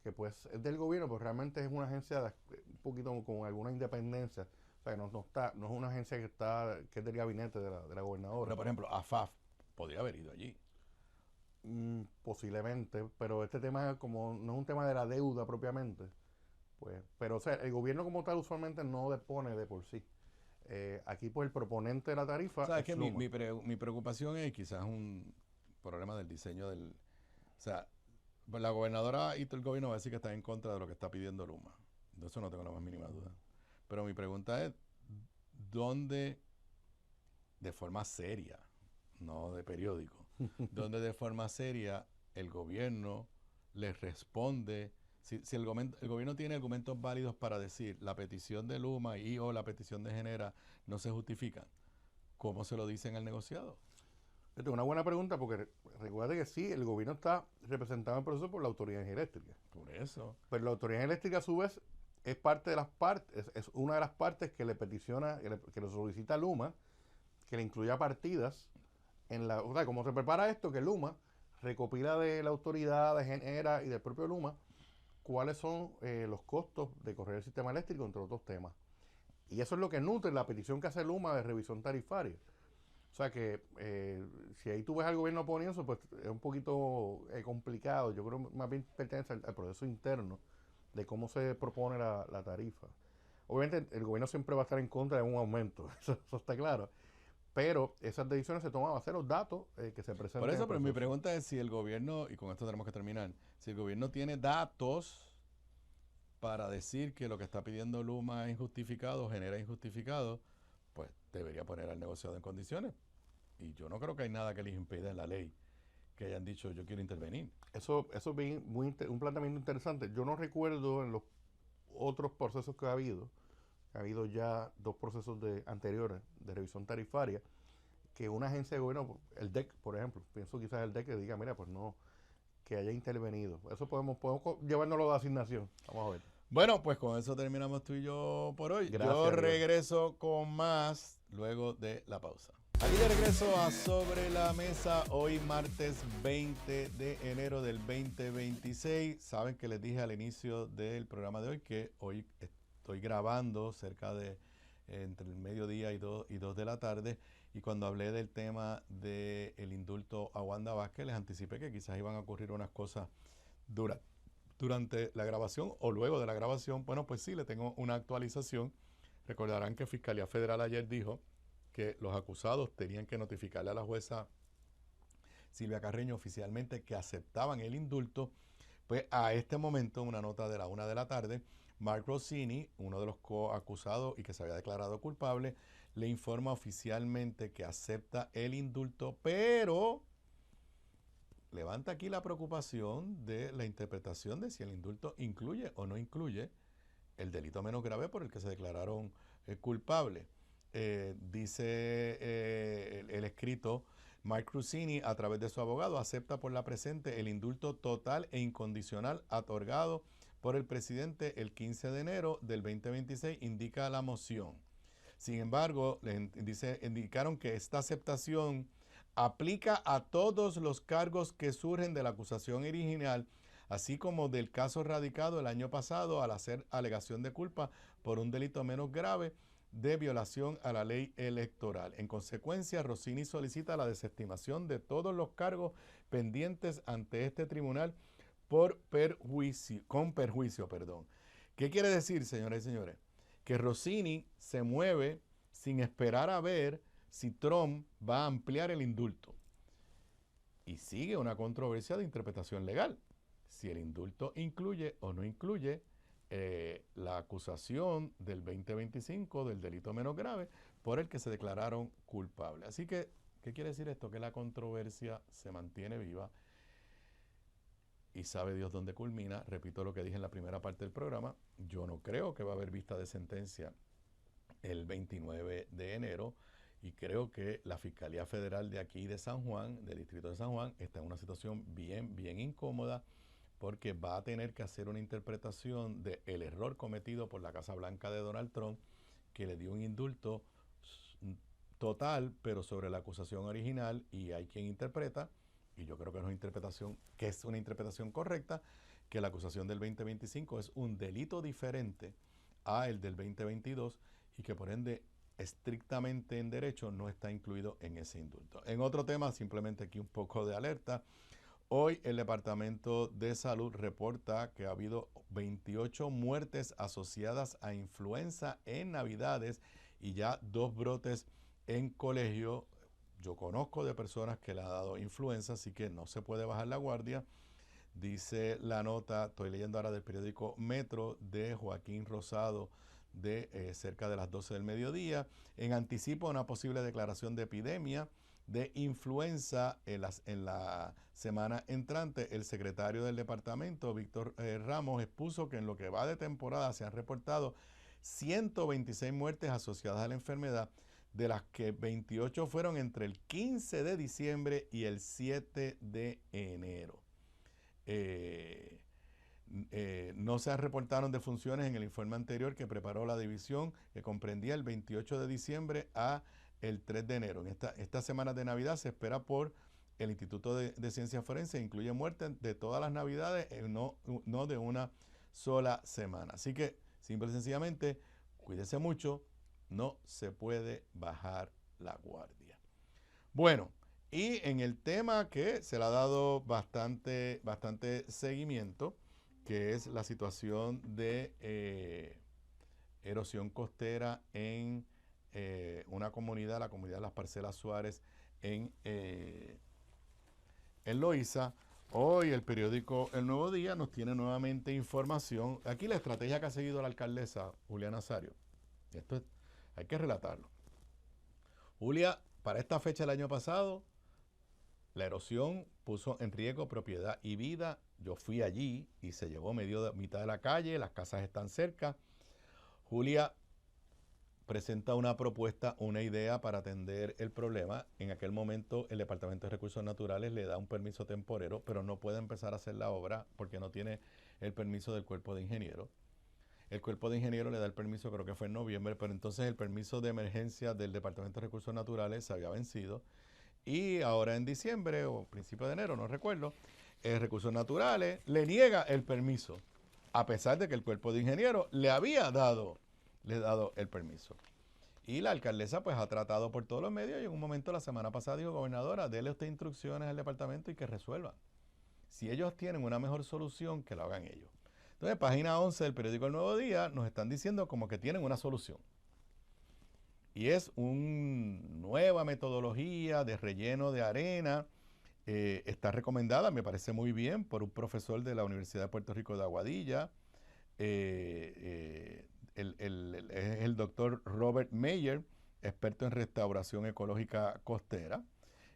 que pues es del gobierno, pues realmente es una agencia un poquito con alguna independencia. O sea, que no es una agencia que es del gabinete de la gobernadora. Pero, por ejemplo, AFAF podría haber ido allí. Posiblemente, pero este tema como no es un tema de la deuda propiamente, pues, pero o sea, el gobierno como tal usualmente no depone de por sí. Aquí pues el proponente de la tarifa. ¿Sabes qué? Mi preocupación es quizás un problema del diseño del... O sea, pues la gobernadora y todo el gobierno va a decir que está en contra de lo que está pidiendo Luma. De eso no tengo la más mínima duda. Pero mi pregunta es, ¿dónde de forma seria, no de periódico, donde de forma seria el gobierno les responde? Si el gobierno tiene argumentos válidos para decir la petición de Luma o la petición de Genera no se justifican, ¿cómo se lo dicen al negociado? Esta es una buena pregunta porque recuerda que sí, el gobierno está representado en el proceso por la Autoridad de Energía Eléctrica. Por eso. Pero la Autoridad de Energía Eléctrica a su vez es parte de las partes, es una de las partes que le peticiona, que le solicita a Luma que le incluya partidas o sea, ¿cómo se prepara esto? Que Luma recopila de la autoridad, de Genera y del propio Luma cuáles son los costos de correr el sistema eléctrico, entre otros temas. Y eso es lo que nutre la petición que hace Luma de revisión tarifaria. O sea que si ahí tú ves al gobierno poniendo, pues es un poquito complicado. Yo creo que más bien pertenece al proceso interno de cómo se propone la tarifa. Obviamente el gobierno siempre va a estar en contra de un aumento, eso está claro. Pero esas decisiones se toman a base de los datos que se presentan. Por eso, pero mi pregunta es si el gobierno, y con esto tenemos que terminar, si el gobierno tiene datos para decir que lo que está pidiendo Luma es injustificado, Genera injustificado, pues debería poner al negociado en condiciones. Y yo no creo que hay nada que les impida en la ley que hayan dicho yo quiero intervenir. Eso es un planteamiento interesante. Yo no recuerdo en los otros procesos que ha habido ha habido ya 2 procesos anteriores de revisión tarifaria, que una agencia de gobierno, el DEC, por ejemplo, pienso quizás el DEC que diga, mira, pues no, que haya intervenido. Eso podemos llevárnoslo de asignación. Vamos a ver. Bueno, pues con eso terminamos tú y yo por hoy. Gracias, yo regreso con más luego de la pausa. Aquí de regreso a Sobre la Mesa, hoy martes 20 de enero del 2026. Saben que les dije al inicio del programa de hoy que hoy estoy grabando cerca de entre el mediodía y 2 de la tarde, y cuando hablé del tema del indulto a Wanda Vázquez, les anticipé que quizás iban a ocurrir unas cosas durante la grabación o luego de la grabación. Bueno, pues sí, le tengo una actualización. Recordarán que Fiscalía Federal ayer dijo que los acusados tenían que notificarle a la jueza Silvia Carreño oficialmente que aceptaban el indulto. Pues a este momento, una nota de la 1 de la tarde, Mark Rossini, uno de los coacusados y que se había declarado culpable, le informa oficialmente que acepta el indulto, pero levanta aquí la preocupación de la interpretación de si el indulto incluye o no incluye el delito menos grave por el que se declararon culpables. Dice el escrito, Mark Rossini, a través de su abogado, acepta por la presente el indulto total e incondicional otorgado por el presidente el 15 de enero del 2026, indica la moción. Sin embargo, indicaron que esta aceptación aplica a todos los cargos que surgen de la acusación original, así como del caso radicado el año pasado al hacer alegación de culpa por un delito menos grave de violación a la ley electoral. En consecuencia, Rossini solicita la desestimación de todos los cargos pendientes ante este tribunal con perjuicio. ¿Qué quiere decir, señoras y señores? Que Rossini se mueve sin esperar a ver si Trump va a ampliar el indulto. Y sigue una controversia de interpretación legal. Si el indulto incluye o no incluye la acusación del 2025 del delito menos grave por el que se declararon culpables. Así que, ¿qué quiere decir esto? Que la controversia se mantiene viva y sabe Dios dónde culmina. Repito lo que dije en la primera parte del programa. Yo no creo que va a haber vista de sentencia el 29 de enero y creo que la Fiscalía Federal de aquí de San Juan, del Distrito de San Juan, está en una situación bien incómoda porque va a tener que hacer una interpretación del error cometido por la Casa Blanca de Donald Trump, que le dio un indulto total, pero sobre la acusación original, y hay quien interpreta, y yo creo que es una interpretación correcta, que la acusación del 2025 es un delito diferente a el del 2022 y que por ende estrictamente en derecho no está incluido en ese indulto. En otro tema, simplemente aquí un poco de alerta. Hoy el Departamento de Salud reporta que ha habido 28 muertes asociadas a influenza en Navidades y ya 2 brotes en colegio. Yo conozco de personas que le ha dado influenza, así que no se puede bajar la guardia. Dice la nota, estoy leyendo ahora del periódico Metro, de Joaquín Rosado, de cerca de las 12 del mediodía, en anticipo a una posible declaración de epidemia de influenza en la semana entrante. El secretario del departamento, Víctor Ramos, expuso que en lo que va de temporada se han reportado 126 muertes asociadas a la enfermedad, de las que 28 fueron entre el 15 de diciembre y el 7 de enero. No se reportaron defunciones en el informe anterior que preparó la división, que comprendía el 28 de diciembre a el 3 de enero. En esta semana de Navidad se espera por el Instituto de Ciencias Forenses, incluye muertes de todas las Navidades, no de una sola semana. Así que, simple y sencillamente, cuídese mucho, no se puede bajar la guardia. Bueno, y en el tema que se le ha dado bastante seguimiento, que es la situación de erosión costera en una comunidad, la comunidad de las Parcelas Suárez en Loíza. Hoy el periódico El Nuevo Día nos tiene nuevamente información. Aquí la estrategia que ha seguido la alcaldesa Julia Nazario, esto hay que relatarlo. Julia, para esta fecha del año pasado, la erosión puso en riesgo propiedad y vida. Yo fui allí y se llevó mitad de la calle, las casas están cerca. Julia presenta una propuesta, una idea para atender el problema. En aquel momento el Departamento de Recursos Naturales le da un permiso temporero, pero no puede empezar a hacer la obra porque no tiene el permiso del Cuerpo de Ingenieros. El Cuerpo de Ingenieros le da el permiso, creo que fue en noviembre, pero entonces el permiso de emergencia del Departamento de Recursos Naturales se había vencido. Y ahora en diciembre o principio de enero, no recuerdo, Recursos Naturales le niega el permiso, a pesar de que el Cuerpo de Ingenieros le había dado el permiso. Y la alcaldesa pues ha tratado por todos los medios y en un momento la semana pasada dijo, gobernadora, dele usted instrucciones al departamento y que resuelvan. Si ellos tienen una mejor solución, que lo hagan ellos. Entonces, página 11 del periódico El Nuevo Día nos están diciendo como que tienen una solución. Y es una nueva metodología de relleno de arena. Está recomendada, me parece muy bien, por un profesor de la Universidad de Puerto Rico de Aguadilla. El doctor Robert Meyer, experto en restauración ecológica costera.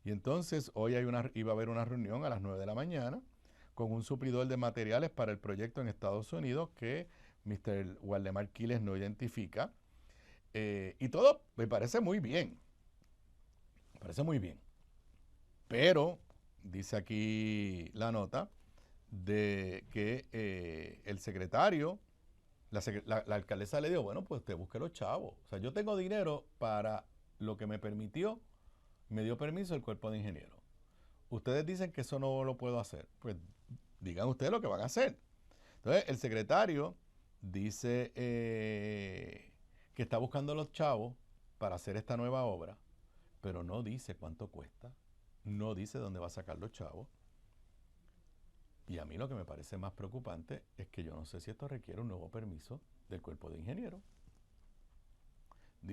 Y entonces hoy iba a haber una reunión a las 9 de la mañana con un suplidor de materiales para el proyecto en Estados Unidos que Mr. Waldemar Quiles no identifica. Y todo me parece muy bien. Me parece muy bien. Pero dice aquí la nota de que el secretario, la alcaldesa le dijo, bueno, pues usted busque los chavos. O sea, yo tengo dinero para lo que me permitió, me dio permiso el Cuerpo de Ingenieros. Ustedes dicen que eso no lo puedo hacer. Pues digan ustedes lo que van a hacer. Entonces, el secretario dice que está buscando los chavos para hacer esta nueva obra, pero no dice cuánto cuesta, no dice dónde va a sacar los chavos. Y a mí lo que me parece más preocupante es que yo no sé si esto requiere un nuevo permiso del Cuerpo de Ingenieros.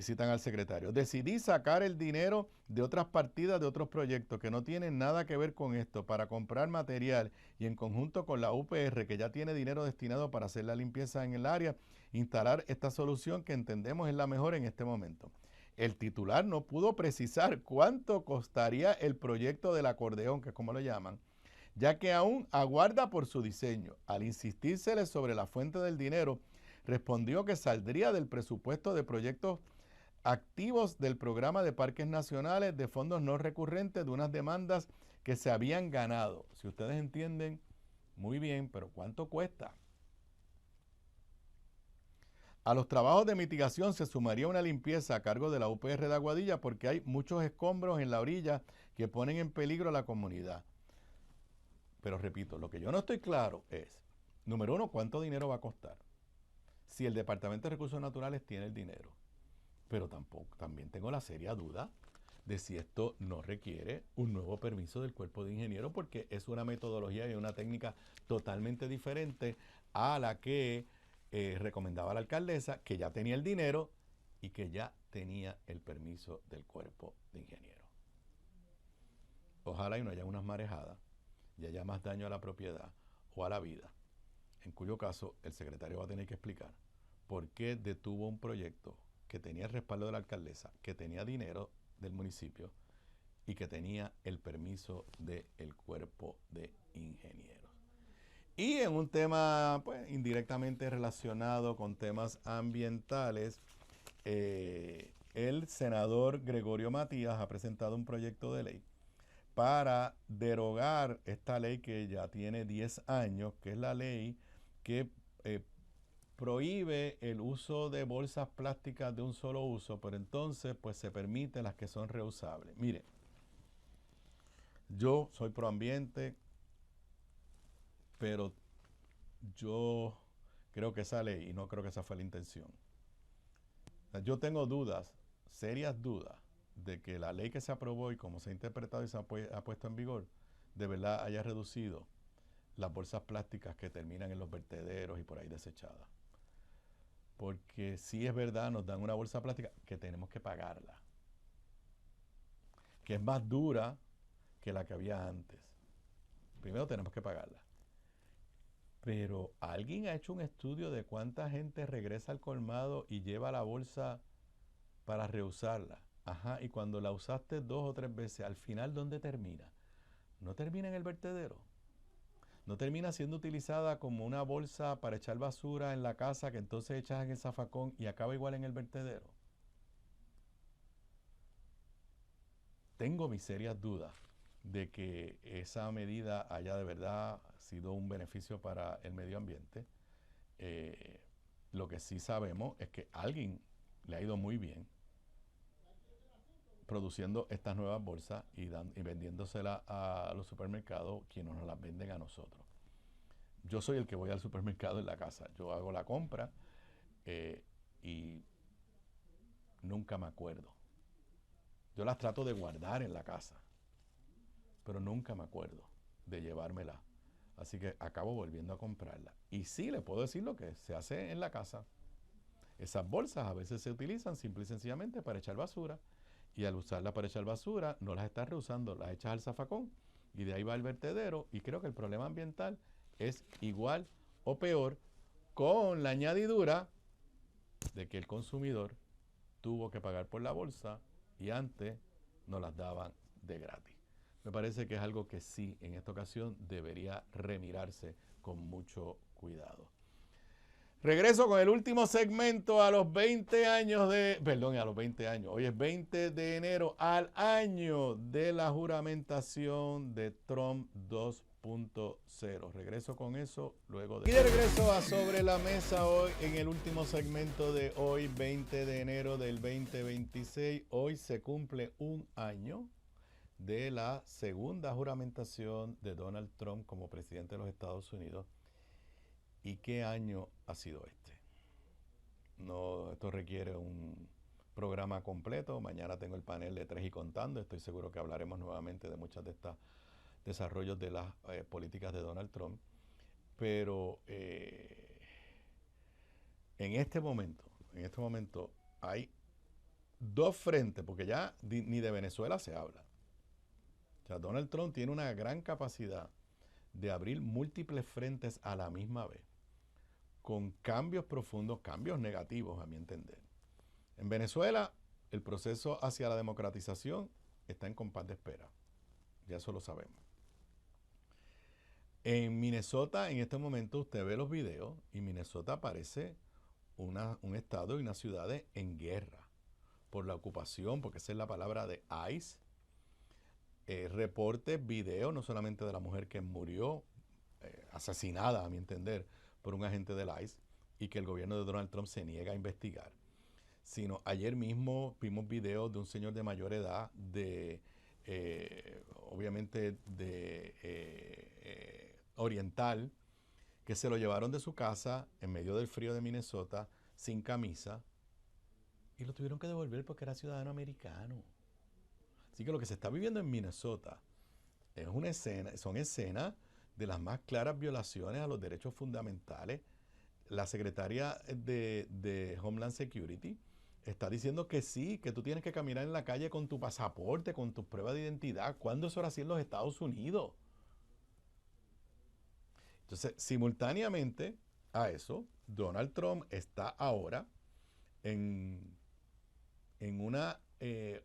Citan al secretario. Decidí sacar el dinero de otras partidas de otros proyectos que no tienen nada que ver con esto para comprar material y en conjunto con la UPR, que ya tiene dinero destinado para hacer la limpieza en el área, instalar esta solución que entendemos es la mejor en este momento. El titular no pudo precisar cuánto costaría el proyecto del acordeón, que es como lo llaman, ya que aún aguarda por su diseño. Al insistírsele sobre la fuente del dinero, respondió que saldría del presupuesto de proyectos activos del programa de parques nacionales de fondos no recurrentes de unas demandas que se habían ganado. Si ustedes entienden, muy bien, pero ¿cuánto cuesta? A los trabajos de mitigación se sumaría una limpieza a cargo de la UPR de Aguadilla porque hay muchos escombros en la orilla que ponen en peligro a la comunidad. Pero repito, lo que yo no estoy claro es, número uno, ¿cuánto dinero va a costar? Si el Departamento de Recursos Naturales tiene el dinero. Pero también tengo la seria duda de si esto no requiere un nuevo permiso del Cuerpo de Ingenieros porque es una metodología y una técnica totalmente diferente a la que recomendaba la alcaldesa, que ya tenía el dinero y que ya tenía el permiso del Cuerpo de Ingenieros. Ojalá y no haya unas marejadas y haya más daño a la propiedad o a la vida, en cuyo caso el secretario va a tener que explicar por qué detuvo un proyecto que tenía el respaldo de la alcaldesa, que tenía dinero del municipio y que tenía el permiso del Cuerpo de Ingenieros. Y en un tema pues indirectamente relacionado con temas ambientales, el senador Gregorio Matías ha presentado un proyecto de ley para derogar esta ley que ya tiene 10 años, que es la ley que prohíbe el uso de bolsas plásticas de un solo uso, pero entonces pues se permiten las que son reusables. Mire, yo soy proambiente, pero yo creo que esa ley, y no creo que esa fue la intención. Yo tengo dudas, serias dudas, de que la ley que se aprobó y como se ha interpretado y se ha puesto en vigor, de verdad haya reducido las bolsas plásticas que terminan en los vertederos y por ahí desechadas. Porque sí es verdad, nos dan una bolsa plástica que tenemos que pagarla, que es más dura que la que había antes. Primero tenemos que pagarla. Pero ¿alguien ha hecho un estudio de cuánta gente regresa al colmado y lleva la bolsa para reusarla? Ajá, y cuando la usaste 2 o 3 veces, al final, ¿dónde termina? ¿No termina en el vertedero? ¿No termina siendo utilizada como una bolsa para echar basura en la casa que entonces echas en el zafacón y acaba igual en el vertedero? tengo mis serias dudas de que esa medida haya de verdad sido un beneficio para el medio ambiente. Lo que sí sabemos es que a alguien le ha ido muy bien produciendo estas nuevas bolsas y vendiéndoselas a los supermercados, quienes nos las venden a nosotros. Yo soy el que voy al supermercado en la casa. Yo hago la compra y nunca me acuerdo. Yo las trato de guardar en la casa, pero nunca me acuerdo de llevármela. Así que acabo volviendo a comprarla. Y sí, le puedo decir lo que se hace en la casa. Esas bolsas a veces se utilizan simple y sencillamente para echar basura. Y al usarlas para echar basura, no las estás reusando, las echas al zafacón. Y de ahí va al vertedero. Y creo que el problema ambiental es igual o peor, con la añadidura de que el consumidor tuvo que pagar por la bolsa y antes nos las daban de gratis. Me parece que es algo que sí, en esta ocasión, debería remirarse con mucho cuidado. Regreso con el último segmento a los 20 años de... Perdón, a los 20 años. Hoy es 20 de enero, al año de la juramentación de Trump 2.0. Regreso con eso luego de... Y de regreso a Sobre la Mesa hoy en el último segmento de hoy, 20 de enero del 2026. Hoy se cumple un año de la segunda juramentación de Donald Trump como presidente de los Estados Unidos. ¿Y qué año ha sido este? No, esto requiere un programa completo. Mañana tengo el panel de 3 y contando. Estoy seguro que hablaremos nuevamente de muchos de estos desarrollos de las políticas de Donald Trump. Pero en este momento hay dos frentes, porque ya ni de Venezuela se habla. O sea, Donald Trump tiene una gran capacidad de abrir múltiples frentes a la misma vez, con cambios profundos, cambios negativos a mi entender. En Venezuela, el proceso hacia la democratización está en compás de espera. Ya eso lo sabemos. En Minnesota, en este momento, usted ve los videos y Minnesota parece un estado y una ciudad en guerra por la ocupación, porque esa es la palabra de ICE. Reportes, videos, no solamente de la mujer que murió asesinada, a mi entender, por un agente del ICE y que el gobierno de Donald Trump se niega a investigar, sino ayer mismo vimos videos de un señor de mayor edad, obviamente oriental, que se lo llevaron de su casa en medio del frío de Minnesota sin camisa y lo tuvieron que devolver porque era ciudadano americano. Así que lo que se está viviendo en Minnesota son escenas de las más claras violaciones a los derechos fundamentales. La secretaria de Homeland Security está diciendo que sí, que tú tienes que caminar en la calle con tu pasaporte, con tu prueba de identidad. ¿Cuándo eso era así en los Estados Unidos? Entonces, simultáneamente a eso, Donald Trump está ahora en una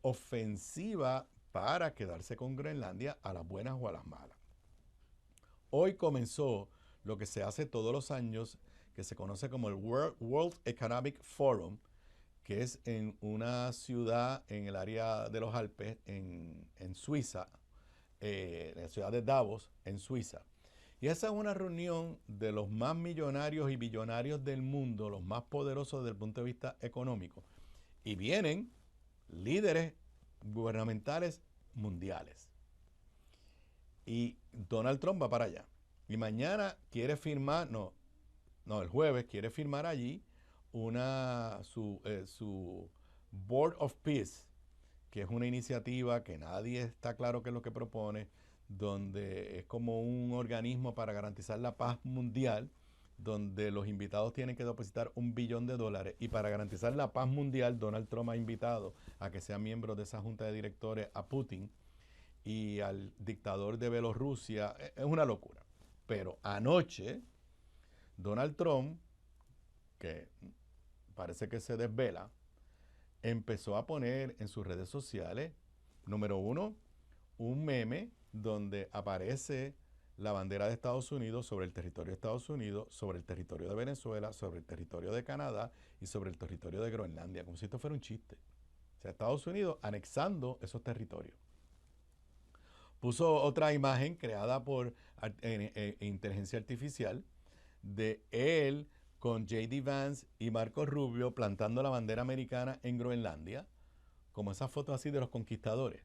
ofensiva para quedarse con Groenlandia a las buenas o a las malas. Hoy comenzó lo que se hace todos los años, que se conoce como el World Economic Forum, que es en una ciudad en el área de los Alpes, en Suiza, en la ciudad de Davos, en Suiza. Y esa es una reunión de los más millonarios y billonarios del mundo, los más poderosos desde el punto de vista económico. Y vienen líderes gubernamentales mundiales. Y Donald Trump va para allá. Y mañana quiere firmar, el jueves quiere firmar allí su Board of Peace, que es una iniciativa que nadie está claro qué es lo que propone, donde es como un organismo para garantizar la paz mundial, donde los invitados tienen que depositar $1 billón. Y para garantizar la paz mundial, Donald Trump ha invitado a que sean miembros de esa junta de directores a Putin y al dictador de Bielorrusia. Es una locura. Pero anoche, Donald Trump, que parece que se desvela, empezó a poner en sus redes sociales, número uno, un meme donde aparece la bandera de Estados Unidos sobre el territorio de Estados Unidos, sobre el territorio de Venezuela, sobre el territorio de Canadá y sobre el territorio de Groenlandia, como si esto fuera un chiste. O sea, Estados Unidos anexando esos territorios. Puso otra imagen creada por inteligencia artificial de él con J.D. Vance y Marco Rubio plantando la bandera americana en Groenlandia, como esas fotos así de los conquistadores.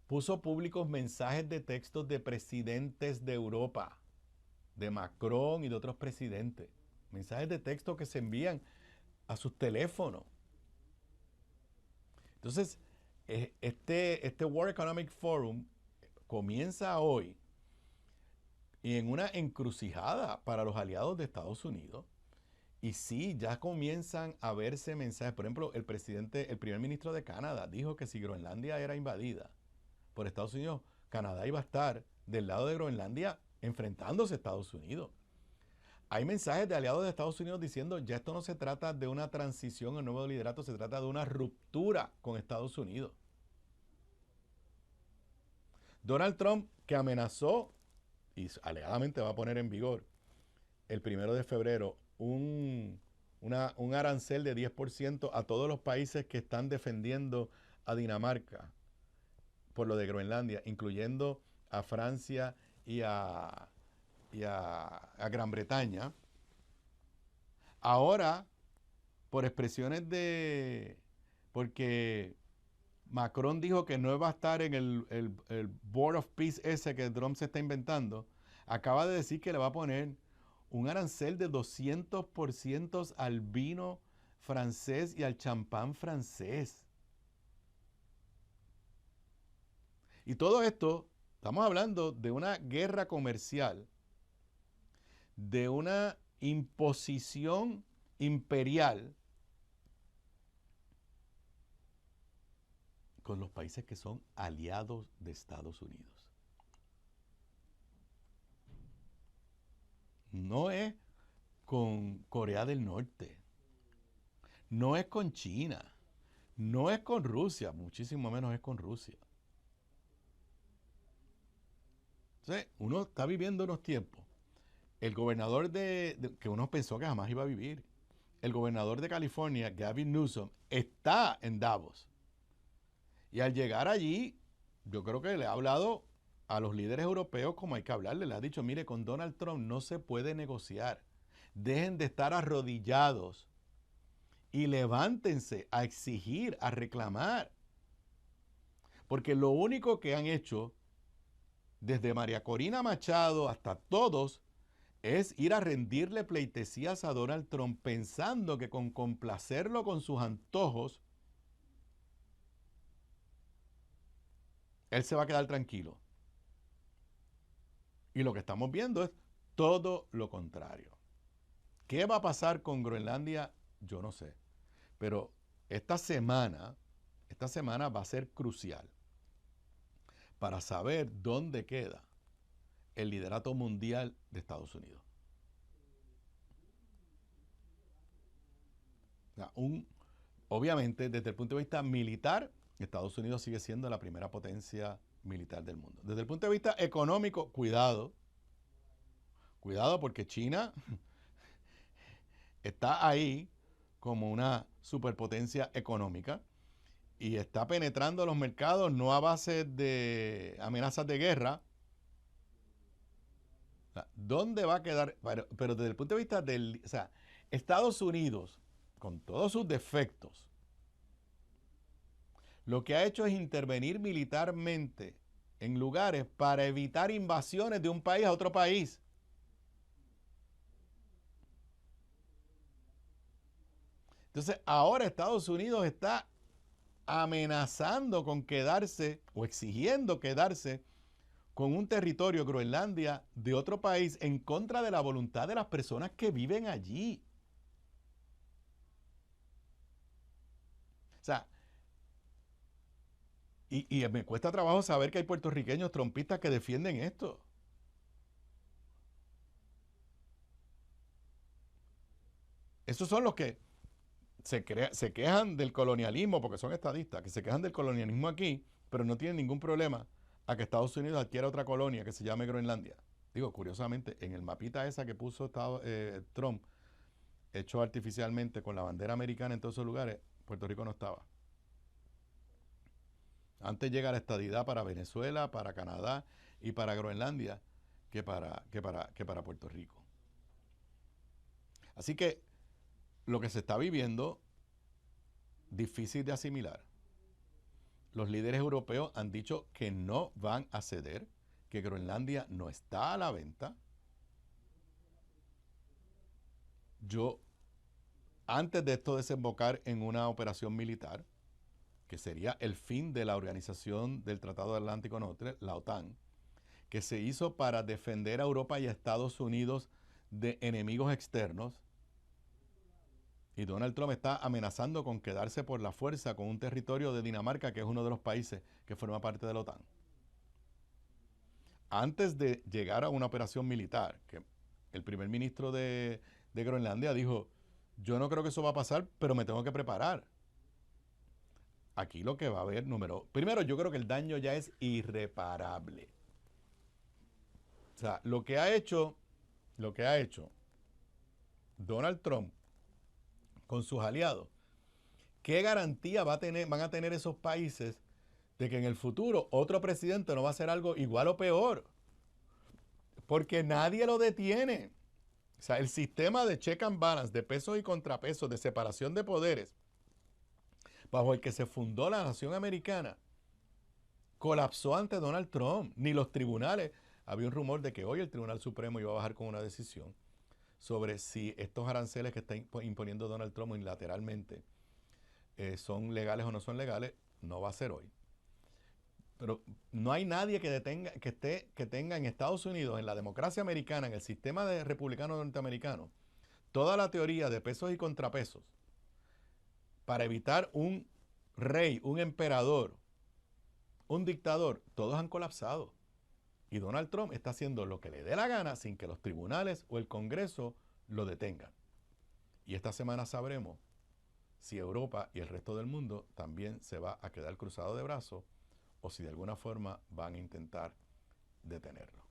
Puso públicos mensajes de textos de presidentes de Europa, de Macron y de otros presidentes. Mensajes de texto que se envían a sus teléfonos. Entonces, este World Economic Forum comienza hoy y en una encrucijada para los aliados de Estados Unidos. Y sí, ya comienzan a verse mensajes. Por ejemplo, el primer ministro de Canadá dijo que si Groenlandia era invadida por Estados Unidos, Canadá iba a estar del lado de Groenlandia enfrentándose a Estados Unidos. Hay mensajes de aliados de Estados Unidos diciendo ya esto no se trata de una transición o nuevo liderato, se trata de una ruptura con Estados Unidos. Donald Trump, que amenazó y alegadamente va a poner en vigor el 1 de febrero un arancel de 10% a todos los países que están defendiendo a Dinamarca por lo de Groenlandia, incluyendo a Francia y a Gran Bretaña. Ahora, por expresiones porque Macron dijo que no va a estar en el Board of Peace ese que Trump se está inventando, acaba de decir que le va a poner un arancel de 200% al vino francés y al champán francés. Y todo esto, estamos hablando de una guerra comercial, de una imposición imperial con los países que son aliados de Estados Unidos. No es con Corea del Norte, no es con China, no es con Rusia, muchísimo menos es con Rusia. Entonces, uno está viviendo unos tiempos. El gobernador que uno pensó que jamás iba a vivir, el gobernador de California, Gavin Newsom, está en Davos. Y al llegar allí, yo creo que le ha hablado a los líderes europeos como hay que hablarle. Le ha dicho, mire, con Donald Trump no se puede negociar. Dejen de estar arrodillados y levántense a exigir, a reclamar. Porque lo único que han hecho, desde María Corina Machado hasta todos, es ir a rendirle pleitesías a Donald Trump pensando que con complacerlo con sus antojos, él se va a quedar tranquilo. Y lo que estamos viendo es todo lo contrario. ¿Qué va a pasar con Groenlandia? Yo no sé. Pero esta semana va a ser crucial para saber dónde queda el liderato mundial de Estados Unidos. Obviamente, desde el punto de vista militar, Estados Unidos sigue siendo la primera potencia militar del mundo. Desde el punto de vista económico, cuidado porque China está ahí como una superpotencia económica y está penetrando los mercados no a base de amenazas de guerra. ¿Dónde va a quedar? Pero desde el punto de vista Estados Unidos, con todos sus defectos, lo que ha hecho es intervenir militarmente en lugares para evitar invasiones de un país a otro país. Entonces, ahora Estados Unidos está amenazando con quedarse o exigiendo quedarse con un territorio, Groenlandia, de otro país en contra de la voluntad de las personas que viven allí. O sea, y me cuesta trabajo saber que hay puertorriqueños trompistas que defienden esto. Esos son los que se quejan del colonialismo, porque son estadistas, que se quejan del colonialismo aquí, pero no tienen ningún problema a que Estados Unidos adquiera otra colonia que se llame Groenlandia. Digo, curiosamente, en el mapita esa que puso Trump, hecho artificialmente con la bandera americana en todos esos lugares, Puerto Rico no estaba. Antes llega la estadidad para Venezuela, para Canadá y para Groenlandia que para Puerto Rico. Así que lo que se está viviendo, difícil de asimilar. Los líderes europeos han dicho que no van a ceder, que Groenlandia no está a la venta. Antes de esto desembocar en una operación militar, que sería el fin de la Organización del Tratado Atlántico Norte, la OTAN, que se hizo para defender a Europa y a Estados Unidos de enemigos externos, y Donald Trump está amenazando con quedarse por la fuerza con un territorio de Dinamarca, que es uno de los países que forma parte de la OTAN. Antes de llegar a una operación militar, que el primer ministro de Groenlandia dijo, yo no creo que eso va a pasar, pero me tengo que preparar. Aquí lo que va a haber, primero, yo creo que el daño ya es irreparable. O sea, lo que ha hecho Donald Trump con sus aliados, ¿qué garantía van a tener esos países de que en el futuro otro presidente no va a hacer algo igual o peor? Porque nadie lo detiene. O sea, el sistema de check and balance, de pesos y contrapesos, de separación de poderes, bajo el que se fundó la nación americana, colapsó ante Donald Trump. Ni los tribunales. Había un rumor de que hoy el Tribunal Supremo iba a bajar con una decisión sobre si estos aranceles que está imponiendo Donald Trump unilateralmente son legales o no son legales. No va a ser hoy. Pero no hay nadie que tenga en Estados Unidos, en la democracia americana, en el sistema de republicano norteamericano, toda la teoría de pesos y contrapesos para evitar un rey, un emperador, un dictador. Todos han colapsado. Y Donald Trump está haciendo lo que le dé la gana sin que los tribunales o el Congreso lo detengan. Y esta semana sabremos si Europa y el resto del mundo también se va a quedar cruzado de brazos o si de alguna forma van a intentar detenerlo.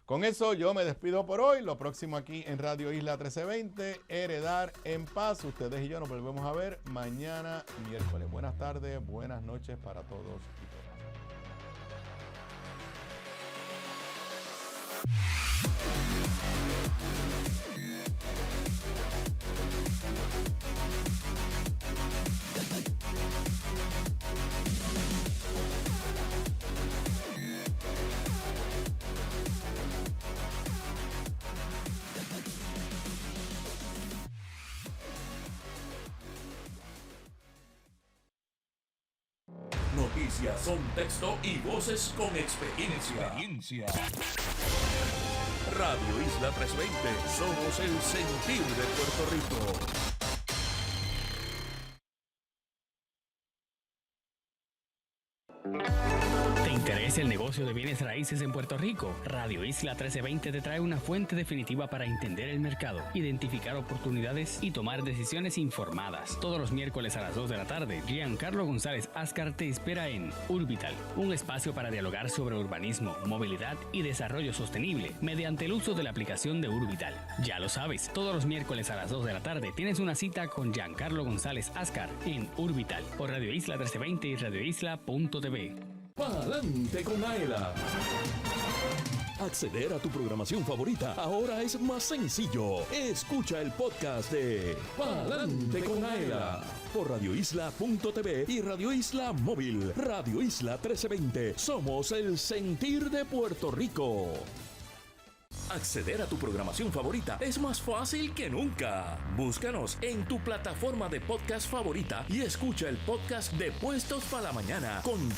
Con eso yo me despido por hoy. Lo próximo aquí en Radio Isla 1320, Heredar en Paz. Ustedes y yo nos volvemos a ver mañana miércoles. Buenas tardes, buenas noches para todos y todas. Noticias son texto y voces con experiencia. Radio Isla 320, somos el sentir de Puerto Rico. ¿Te interesa el negocio de bienes raíces en Puerto Rico? Radio Isla 1320 te trae una fuente definitiva para entender el mercado, identificar oportunidades y tomar decisiones informadas. Todos los miércoles a las 2 de la tarde, Giancarlo González Ascar te espera en Urbital, un espacio para dialogar sobre urbanismo, movilidad y desarrollo sostenible mediante el uso de la aplicación de Urbital. Ya lo sabes, todos los miércoles a las 2 de la tarde tienes una cita con Giancarlo González Ascar en Urbital por Radio Isla 1320 y radioisla.tv. Pa'lante con Aela. Acceder a tu programación favorita ahora es más sencillo. Escucha el podcast de Pa'lante con Aela por radioisla.tv y Radio Isla Móvil. Radio Isla 1320. Somos el sentir de Puerto Rico. Acceder a tu programación favorita es más fácil que nunca. Búscanos en tu plataforma de podcast favorita y escucha el podcast de Puestos para la Mañana con